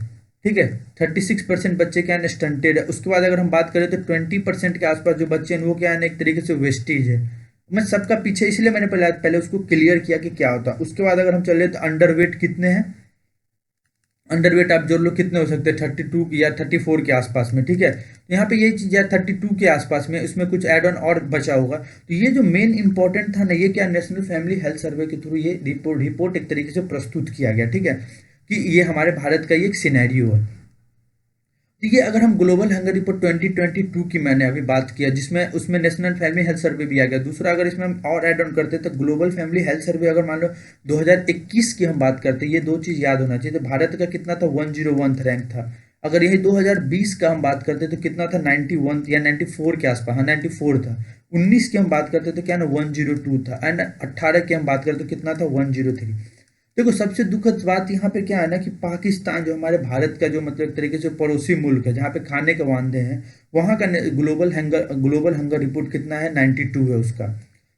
Speaker 1: ठीक है। 36% बच्चे क्या है ना, स्टंटेड है। उसके बाद अगर हम बात करें तो 20% के आसपास जो बच्चे हैं वो क्या है ना, एक तरीके से वेस्टेज है। मैं सबका पीछे इसलिए मैंने पहले पहले उसको क्लियर किया कि क्या होता है। उसके बाद अगर हम चले तो अंडरवेट कितने हैं, अंडरवेट आप जोड़ लो कितने हो सकते हैं, 32 या 34 के आसपास में, ठीक है। तो यहाँ पे यही चीज है 32 के आसपास में, उसमें कुछ एड ऑन और बचा होगा। तो ये जो मेन इंपॉर्टेंट था ना, ये क्या नेशनल फैमिली हेल्थ सर्वे के थ्रू ये रिपोर्ट एक तरीके से प्रस्तुत किया गया, ठीक है, कि ये हमारे भारत का ये एक सिनेरियो है। तो ये अगर हम ग्लोबल हंगर रिपोर्ट 2022 की मैंने अभी बात किया, जिसमें उसमें नेशनल फैमिली हेल्थ सर्वे भी आ गया। दूसरा अगर इसमें हम और ऐड ऑन करते तो ग्लोबल फैमिली हेल्थ सर्वे अगर मान लो 2021 की हम बात करते, ये दो चीज़ याद होना चाहिए। तो भारत का कितना था, 101 रैंक था। अगर यही 2020 का हम बात करते तो कितना था, 91 या 94 के आसपास, हाँ 94 था। 19 की हम बात करते तो क्या ना 102 था। एंड 18 की हम बात करते तो कितना था, 103। देखो सबसे दुखद बात यहाँ पे क्या है ना कि पाकिस्तान जो हमारे भारत का जो मतलब एक तरीके से पड़ोसी मुल्क है, जहाँ पे खाने के वांदे हैं, वहाँ का ग्लोबल हंगर रिपोर्ट कितना है, 92 है उसका।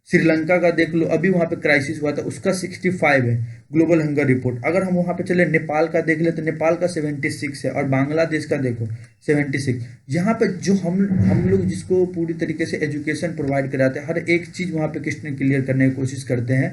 Speaker 1: श्रीलंका का देख लो, अभी वहाँ पे क्राइसिस हुआ था, उसका 65 है ग्लोबल हंगर रिपोर्ट। अगर हम वहाँ पे चले नेपाल का देख ले तो नेपाल का 76 है, और बांग्लादेश का देखो 76। यहाँ पे जो हम लोग जिसको पूरी तरीके से एजुकेशन प्रोवाइड कराते हैं, हर एक चीज़ वहाँ पे क्वेश्चन क्लियर करने की कोशिश करते हैं।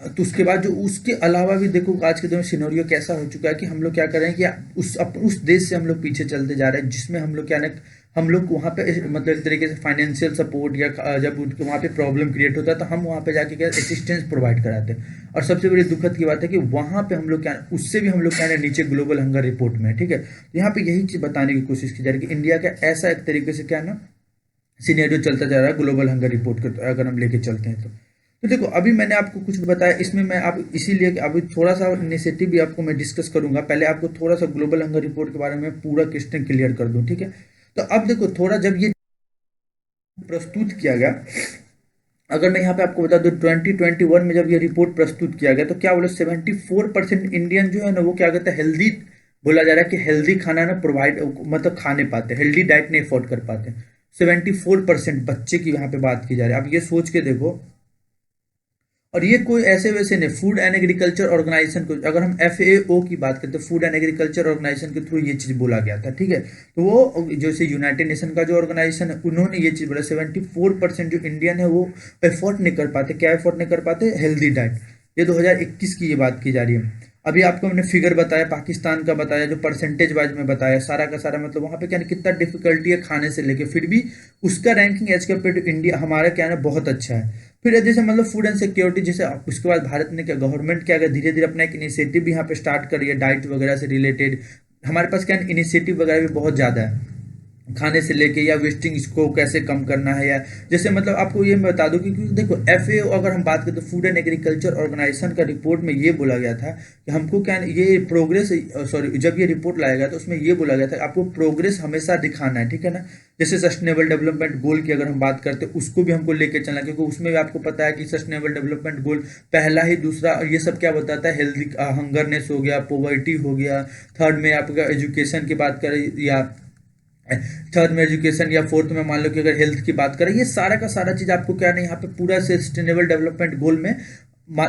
Speaker 1: तो उसके बाद जो उसके अलावा भी देखो आज के दौर में सिनेरियो कैसा हो चुका है कि हम लोग क्या कर रहे हैं कि उस देश से हम लोग पीछे चलते जा रहे हैं, जिसमें हम लोग क्या ना, हम लोग वहाँ पे मतलब एक तरीके से फाइनेंशियल सपोर्ट या जब उनके वहाँ पे प्रॉब्लम क्रिएट होता है तो हम वहाँ पे जाके क्या असिस्टेंस प्रोवाइड कराते हैं। और सबसे बड़ी दुखद की बात है कि वहाँ पे हम लोग क्या, उससे भी हम लोग क्या है नीचे ग्लोबल हंगर रिपोर्ट में, ठीक है। तो यहाँ पे यही चीज़ बताने की कोशिश की जा रही है कि इंडिया का ऐसा एक तरीके से क्या है ना सिनेरियो चलता जा रहा है ग्लोबल हंगर रिपोर्ट के अगर हम लेके चलते हैं तो देखो अभी मैंने आपको कुछ बताया, इसमें मैं आप इसीलिए अभी थोड़ा सा इनिशिएटिव भी आपको मैं डिस्कस करूंगा। पहले आपको थोड़ा सा ग्लोबल हंगर रिपोर्ट के बारे में पूरा क्वेश्चन क्लियर कर दूं, ठीक है। तो अब देखो थोड़ा जब ये प्रस्तुत किया गया, अगर मैं यहाँ पे आपको बता दूं 2021 में जब ये रिपोर्ट प्रस्तुत किया गया तो क्या बोले 74% इंडियन जो है ना वो क्या कहते हैं हेल्दी, बोला जा रहा है कि हेल्दी खाना ना प्रोवाइड मतलब खाने पाते, हेल्दी डाइट नहीं अफोर्ड कर पाते। 74% बच्चे की यहाँ पे बात की जा रही है। अब ये सोच के देखो, और ये कोई ऐसे वैसे नहीं, फूड एंड एग्रीकल्चर ऑर्गेनाइजेशन को अगर हम FAO की बात करते हैं, फूड एंड एग्रीकल्चर ऑर्गेनाइजेशन के थ्रू ये चीज़ बोला गया था, ठीक है। तो वो जैसे यूनाइटेड नेशन का जो ऑर्गेनाइजेशन है उन्होंने ये चीज़ बोला 74% जो इंडियन है वो एफोर्ड नहीं कर पाते, क्या एफोर्ड नहीं कर पाते, हेल्दी डाइट। ये 2021 की ये बात की जा रही है। अभी आपको मैंने फिगर बताया, पाकिस्तान का बताया, जो परसेंटेज वाइज में बताया, सारा का सारा मतलब वहाँ पे क्या कितना डिफिकल्टी है खाने से लेके, फिर भी उसका ranking as compare to India हमारा क्या है बहुत अच्छा है। फिर जैसे मतलब फूड एंड सिक्योरिटी, जैसे उसके बाद भारत ने क्या, गवर्नमेंट क्या धीरे धीरे अपना एक इनिशिएटिव भी यहाँ पे स्टार्ट करी है डाइट वगैरह से रिलेटेड। हमारे पास क्या इनिशिएटिव वगैरह भी बहुत ज़्यादा है, खाने से लेके या वेस्टिंग इसको कैसे कम करना है, या जैसे मतलब आपको ये मैं बता दूं कि देखो FAO अगर हम बात करें तो फूड एंड एग्रीकल्चर ऑर्गेनाइजेशन का रिपोर्ट में ये बोला गया था कि हमको क्या ये प्रोग्रेस, सॉरी जब ये रिपोर्ट लाया गया तो उसमें ये बोला गया था आपको प्रोग्रेस हमेशा दिखाना है, ठीक है ना। जैसे सस्टेनेबल डेवलपमेंट गोल की अगर हम बात करते हैं उसको भी हमको लेके चलना, क्योंकि उसमें भी आपको पता है कि सस्टेनेबल डेवलपमेंट गोल पहला ही दूसरा ये सब क्या बताता है, हेल्दी हंगरनेस हो गया, पॉवर्टी हो गया, थर्ड में आपका एजुकेशन की बात करें, या थर्ड में एजुकेशन, या फोर्थ में मान लो कि अगर हेल्थ की बात करें, ये सारा का सारा चीज़ आपको क्या नहीं यहाँ पे पूरा सस्टेनेबल डेवलपमेंट गोल में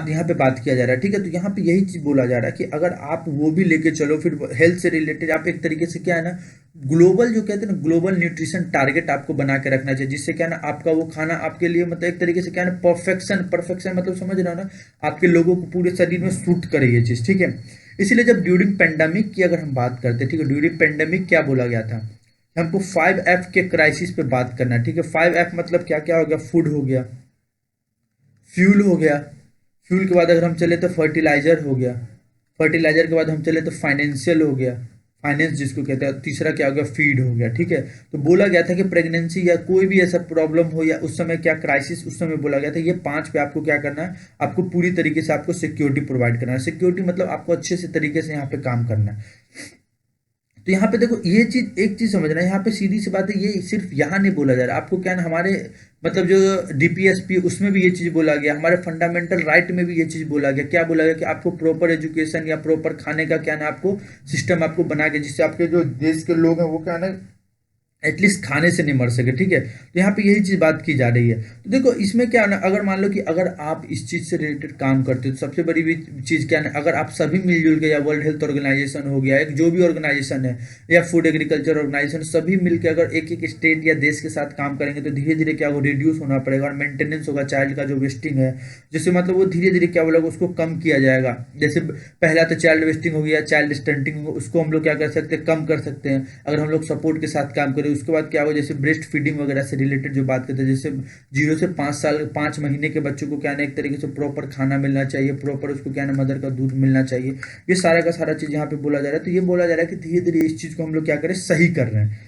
Speaker 1: यहाँ पे बात किया जा रहा है, ठीक है। तो यहाँ पे यही चीज़ बोला जा रहा है कि अगर आप वो भी लेके चलो, फिर हेल्थ से रिलेटेड आप एक तरीके से क्या है ना ग्लोबल जो कहते हैं ना ग्लोबल न्यूट्रिशन टारगेट आपको बना के रखना चाहिए, जिससे क्या ना आपका वो खाना आपके लिए मतलब एक तरीके से क्या ना परफेक्शन, परफेक्शन मतलब समझ रहे हो ना, आपके लोगों को पूरे शरीर में सूट करे ये चीज़, ठीक है। इसीलिए जब ड्यूरिंग पेंडेमिक की अगर हम बात करते हैं, ठीक है, ड्यूरिंग पेंडेमिक क्या बोला गया था, हमको 5F के क्राइसिस पे बात करना है, ठीक है। 5F मतलब क्या क्या हो गया, फूड हो गया, फ्यूल हो गया, फ्यूल के बाद अगर हम चले तो फर्टिलाइजर हो गया, फर्टिलाइजर के बाद हम चले तो फाइनेंशियल हो गया, फाइनेंस जिसको कहते हैं, तीसरा क्या हो गया, फीड हो गया, ठीक है। तो बोला गया था कि प्रेगनेंसी या कोई भी ऐसा प्रॉब्लम हो या उस समय क्या क्राइसिस, उस समय बोला गया था ये 5 पे आपको क्या करना है, आपको पूरी तरीके से आपको सिक्योरिटी प्रोवाइड करना है। सिक्योरिटी मतलब आपको अच्छे से तरीके से यहाँ पे काम करना है। तो यहाँ पे देखो ये चीज, एक चीज समझना है, यहाँ पे सीधी सी बात है, ये सिर्फ यहाँ नहीं बोला जा रहा, आपको क्या ना हमारे मतलब जो DPSP उसमें भी ये चीज बोला गया, हमारे फंडामेंटल राइट में भी ये चीज बोला गया, क्या बोला गया कि आपको प्रॉपर एजुकेशन या प्रॉपर खाने का क्या ना आपको सिस्टम आपको बना के, जिससे आपके जो देश के लोग हैं वो क्या ना एटलीस्ट खाने से नहीं मर सके, ठीक है। तो यहाँ पे यही चीज़ बात की जा रही है। तो देखो इसमें क्या ना, अगर मान लो कि अगर आप इस चीज़ से रिलेटेड काम करते हो तो सबसे बड़ी भी चीज़ क्या ना, अगर आप सभी मिलजुल के, या वर्ल्ड हेल्थ ऑर्गेनाइजेशन हो गया, एक जो भी ऑर्गेनाइजेशन है, या फूड एग्रीकल्चर ऑर्गेनाइजेशन, सभी मिलकर अगर एक एक स्टेट या देश के साथ काम करेंगे तो धीरे धीरे क्या वो रिड्यूस होना पड़ेगा, और मेंटेनेंस होगा चाइल्ड का जो वेस्टिंग है, जैसे मतलब वो धीरे धीरे क्या बोला उसको कम किया जाएगा। जैसे पहला तो चाइल्ड वेस्टिंग हो गया, चाइल्ड स्टंटिंग हो, उसको हम लोग क्या कर सकते हैं, कम कर सकते हैं, अगर हम लोग सपोर्ट के साथ काम करें। उसके बाद क्या होगा, जैसे ब्रेस्ट फीडिंग वगैरह से रिलेटेड जो बात करते हैं, जैसे 0 से 5 साल 5 महीने के बच्चों को क्या ना एक तरीके से प्रॉपर खाना मिलना चाहिए, प्रॉपर उसको क्या ना मदर का दूध मिलना चाहिए, ये सारा का सारा चीज़ यहाँ पे बोला जा रहा है। तो ये बोला जा रहा है कि धीरे धीरे इस चीज़ को हम लोग क्या करें, सही कर रहे हैं।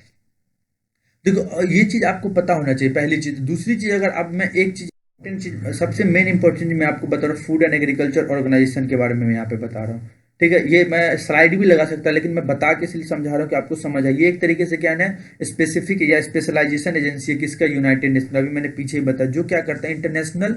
Speaker 1: देखो ये चीज़ आपको पता होना चाहिए, पहली चीज़। दूसरी चीज़, अगर अब मैं एक चीज़ सबसे मेन इंपॉर्टेंट मैं आपको बता रहा हूँ, फूड एंड एग्रीकल्चर ऑर्गेनाइजेशन के बारे में मैं यहाँ पे बता रहा हूँ। ठीक है, ये मैं स्लाइड भी लगा सकता, लेकिन मैं बता के इसलिए समझा रहा हूँ कि आपको समझ आए। ये एक तरीके से क्या है, स्पेसिफिक या स्पेशलाइजेशन एजेंसी है किसका, यूनाइटेड नेशन। अभी मैंने पीछे ही बताया, जो क्या करता है इंटरनेशनल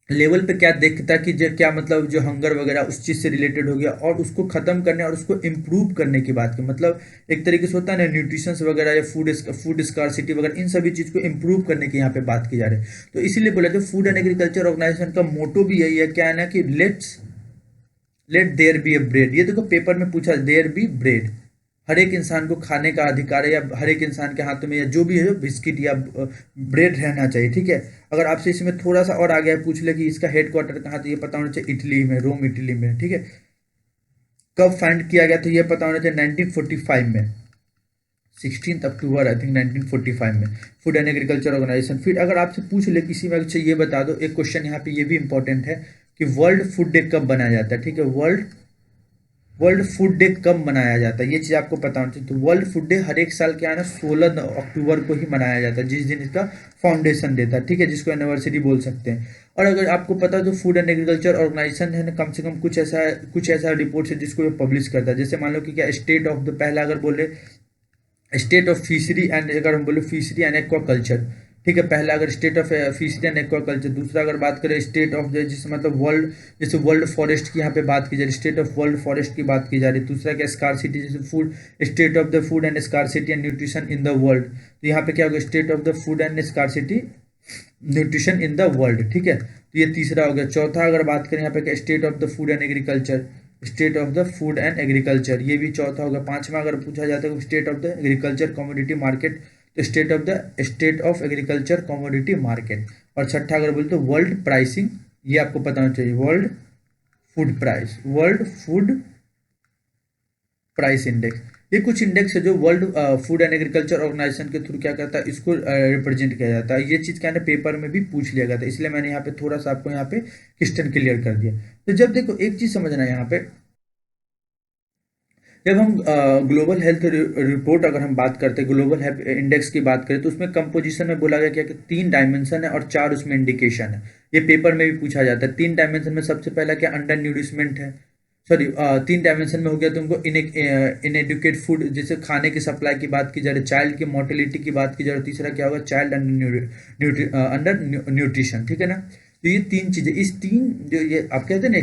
Speaker 1: लेवल पे क्या देखता है कि जो क्या मतलब जो हंगर वगैरह उस चीज़ से रिलेटेड हो गया, और उसको ख़त्म करने और उसको इम्प्रूव करने की बात की, मतलब एक तरीके से होता है ना, न्यूट्रिशंस वगैरह या फूड स्कार्सिटी वगैरह, इन सभी चीज़ को इम्प्रूव करने की यहाँ पे बात की जा रही है। तो इसीलिए बोला जो फूड एंड एग्रीकल्चर ऑर्गेनाइजेशन का मोटो भी यही है, क्या है ना, कि let there be a bread. ये देखो पेपर में पूछा, देयर बी ब्रेड, हर एक इंसान को खाने का अधिकार है, या हर एक इंसान के हाथों में या जो भी है बिस्किट या ब्रेड रहना चाहिए। ठीक है, अगर आपसे इसमें थोड़ा सा और आगे पूछ ले कि इसका हेडक्वार्टर कहाँ, तो ये पता होना चाहिए इटली में, रोम इटली में। ठीक है, कब फाइंड किया गया, तो ये पता होना चाहिए 1945 में, 16 अक्टूबर आई थिंक 1945 में, फूड एंड एग्रीकल्चर ऑर्गेनाइजेशन। फिर अगर आपसे पूछ ले किसी में, अच्छा ये बता दो, एक क्वेश्चन यहाँ पे ये भी इंपॉर्टेंट है कि वर्ल्ड फूड डे कब बनाया जाता है। ठीक है, वर्ल्ड फूड डे कब मनाया जाता है, ये चीज़ आपको पता होना चाहिए। तो वर्ल्ड फूड डे हर एक साल क्या है ना, 16 अक्टूबर को ही मनाया जाता है, जिस दिन इसका फाउंडेशन देता है। ठीक है, जिसको एनिवर्सरी बोल सकते हैं। और अगर आपको पता है तो फूड एंड एग्रीकल्चर ऑर्गेनाइजेशन है ना, कम से कम कुछ ऐसा रिपोर्ट है जिसको ये पब्लिश करता है। जैसे मान लो कि क्या स्टेट ऑफ द, पहला अगर बोले स्टेट ऑफ फिशरी एंड, अगर हम बोले फिशरी एंड एक्वाकल्चर। ठीक है, पहला अगर state of fishery and aquaculture. दूसरा अगर बात करें स्टेट ऑफ जिससे मतलब वर्ल्ड, जैसे वर्ल्ड फॉरेस्ट की यहाँ पे बात की जा रही है, स्टेट ऑफ वर्ल्ड फॉरेस्ट की बात की जा रही है। दूसरा क्या, स्कार्सिटी, जैसे food, state of the food and scarcity and nutrition in the world. तो यहाँ पे क्या होगा, state of the food and scarcity nutrition in the world. ठीक है, तो ये तीसरा हो गया। चौथा अगर बात करें यहाँ पे क्या, state of the food and agriculture, state of the food and agriculture, ये भी चौथा होगा। पांचवा अगर पूछा जाता है state of the agriculture commodity market, तो state of agriculture commodity market. और छठा अगर बोलते तो वर्ल्ड प्राइसिंग, ये आपको पता होना चाहिए, वर्ल्ड फूड प्राइस इंडेक्स। ये कुछ इंडेक्स है जो world food and agriculture organization के थ्रू क्या करता है, इसको रिप्रेजेंट किया जाता है। ये चीज़ क्या है पेपर में भी पूछ लिया गया था, इसलिए मैंने यहाँ पे थोड़ा सा आपको यहाँ पे क्वेश्चन क्लियर कर दिया। तो जब देखो एक चीज़ समझना है यहाँ पे, जब हम ग्लोबल हेल्थ रिपोर्ट अगर हम बात करते हैं, ग्लोबल हेल्थ इंडेक्स की बात करें, तो उसमें कंपोजिशन में बोला गया क्या कि 3 डायमेंशन है और 4 उसमें इंडिकेशन है। ये पेपर में भी पूछा जाता है। 3 डायमेंशन में सबसे पहला क्या, अंडर न्यूरिशमेंट है, सॉरी 3 डायमेंशन में हो गया तुमको इनएडुकेट फूड, जैसे खाने की सप्लाई की बात की जा रही है, चाइल्ड की मोर्टेलिटी की बात की जा रही है, तीसरा क्या होगा, चाइल्ड अंडर न्यूट्रिशन। ठीक है ना, तो ये 3 चीज़ें, इस 3 जो ये आप कहते हैं ना,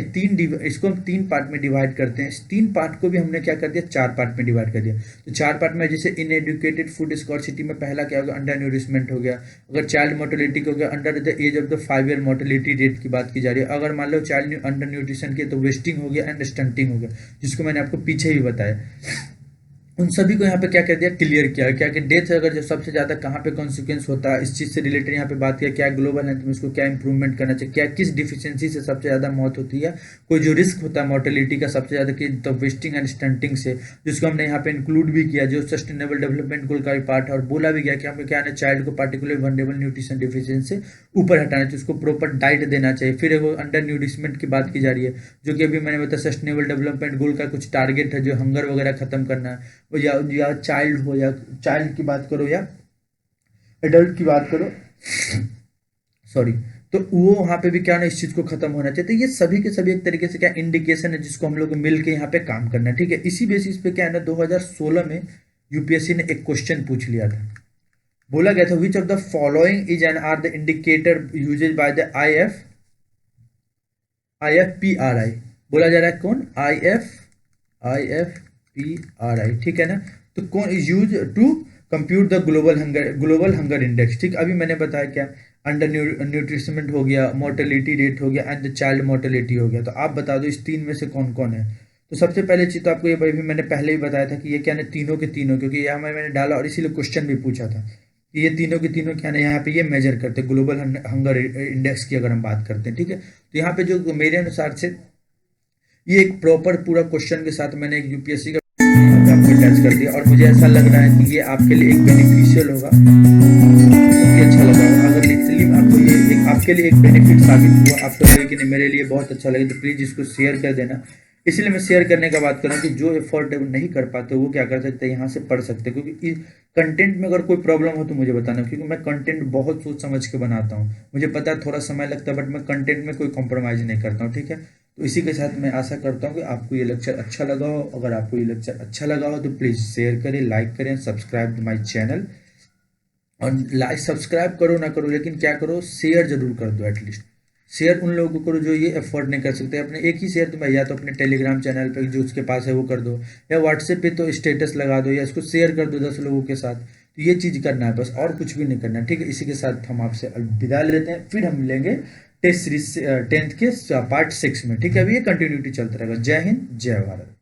Speaker 1: इसको हम 3 पार्ट में डिवाइड करते हैं। इस 3 पार्ट को भी हमने क्या कर दिया, 4 पार्ट में डिवाइड कर दिया। तो 4 पार्ट में जैसे इनएडुकेटेड फूड स्कॉर्सिटी में पहला क्या होगा, अंडर न्यूरिशमेंट हो गया। अगर चाइल्ड मोर्टेलिटी हो गया, under the age of the 5 year mortality rate की बात की जा रही है। अगर मान लो चाइल्ड अंडर न्यूट्रिशन की, तो वेस्टिंग हो गया एंड स्टंटिंग हो गया, जिसको मैंने आपको पीछे ही बताया। उन सभी को यहाँ पे क्या कर दिया, क्लियर किया क्या कि डेथ अगर जो सबसे ज़्यादा कहाँ पे कॉन्सिक्वेंस होता है, इस चीज़ से रिलेटेड यहाँ पे बात किया, क्या ग्लोबल हेल्थ में इसको क्या इंप्रूवमेंट करना चाहिए, क्या किस डिफिशियंसी से सबसे ज़्यादा मौत होती है, कोई जो रिस्क होता है मोर्टेलिटी का सबसे ज़्यादा कि द वेस्टिंग एंड स्टंटिंग से, जिसको हमने यहाँ पे इंक्लूड भी किया, जो सस्टेनेबल डेवलपमेंट गोल का भी पार्ट है। और बोला भी गया कि हमें क्या है, चाइल्ड को पार्टिकुलर वनरेबल न्यूट्रिशन डिफिशियंसी से ऊपर हटाना चाहिए, उसको प्रॉपर डाइट देना चाहिए। फिर वो अंडर न्यूट्रिशमेंट की बात की जा रही है, जो कि अभी मैंने बताया सस्टेनेबल डेवलपमेंट गोल का कुछ टारगेट है, जो हंगर वगैरह खत्म करना है, या चाइल्ड हो, या चाइल्ड की बात करो या एडल्ट की बात करो, सॉरी, तो वो वहाँ पे भी क्या ना इस चीज़ को खत्म होना चाहिए। तो ये सभी के सभी एक तरीके से क्या इंडिकेशन है, जिसको हम लोग मिल के यहाँ पे काम करना है। ठीक है, इसी बेसिस पे क्या है ना, 2016 में यूपीएससी ने एक क्वेश्चन पूछ लिया था। बोला गया था which of the following is and are the indicator uses by the IFPRI। बोला जा रहा है कौन, IFPRI। ठीक है ना, तो कौन is use to compute the global hunger index. ठीक, अभी मैंने बताया क्या, अंडर न्यूट्रिशमेंट हो गया, मोर्टेलिटी रेट हो गया एंड द चाइल्ड मोर्टेलिटी हो गया। तो आप बता दो इस 3 में से कौन कौन है। तो सबसे पहले चीज़ तो आपको ये भी मैंने पहले ही बताया था कि ये क्या ना तीनों के तीनों, क्योंकि यहाँ मैंने डाला और इसीलिए क्वेश्चन भी पूछा था कि ये तीनों के तीनों क्या ना यहाँ पे ये मेजर करते हैं ग्लोबल हंगर इंडेक्स की अगर हम बात करते हैं। ठीक है, तो यहाँ पे जो मेरे अनुसार से ये एक प्रॉपर पूरा क्वेश्चन के साथ मैंने एक यूपीएससी का आपको अटैच कर दिया और मुझे ऐसा लग रहा है कि ये आपके लिए एक बेनिफिशियल होगा, काफ़ी अच्छा लगा होगा। अगर लिटरली आपको ये एक आपके लिए एक बेनिफिट साबित हुआ, आपको लगे कि नहीं मेरे लिए बहुत अच्छा लगे, तो प्लीज़ इसको शेयर कर देना। इसलिए मैं शेयर करने का बात कर रहा हूँ कि जो एफर्ट नहीं कर पाते वो क्या कर सकते हैं, यहाँ से पढ़ सकते हैं। क्योंकि कंटेंट में अगर कोई प्रॉब्लम हो तो मुझे बताना, क्योंकि मैं कंटेंट बहुत सोच समझ के बनाता हूँ। मुझे पता है थोड़ा समय लगता है, बट मैं कंटेंट में कोई कॉम्प्रोमाइज़ नहीं करता हूँ, ठीक है। तो इसी के साथ मैं आशा करता हूँ कि आपको ये लेक्चर अच्छा लगा हो। अगर आपको ये लेक्चर अच्छा लगा हो तो प्लीज़ शेयर करें, लाइक करें, सब्सक्राइब माई चैनल। और लाइक सब्सक्राइब करो ना करो, लेकिन क्या करो, शेयर जरूर कर दो। एटलीस्ट शेयर उन लोगों को करो जो ये अफोर्ड नहीं कर सकते। अपने एक ही शेयर तुम्हें, या तो अपने टेलीग्राम चैनल पे जो उसके पास है वो कर दो, या व्हाट्सएप पे तो स्टेटस लगा दो, या इसको शेयर कर दो 10 लोगों के साथ। तो ये चीज़ करना है बस, और कुछ भी नहीं करना है, ठीक है। इसी के साथ हम आपसे विदा लेते हैं, फिर हम मिलेंगे टेस्ट सीरीज 10th के पार्ट 6 में, ठीक है। अभी ये कंटिन्यूटी चलता रहेगा। जय हिंद, जय भारत।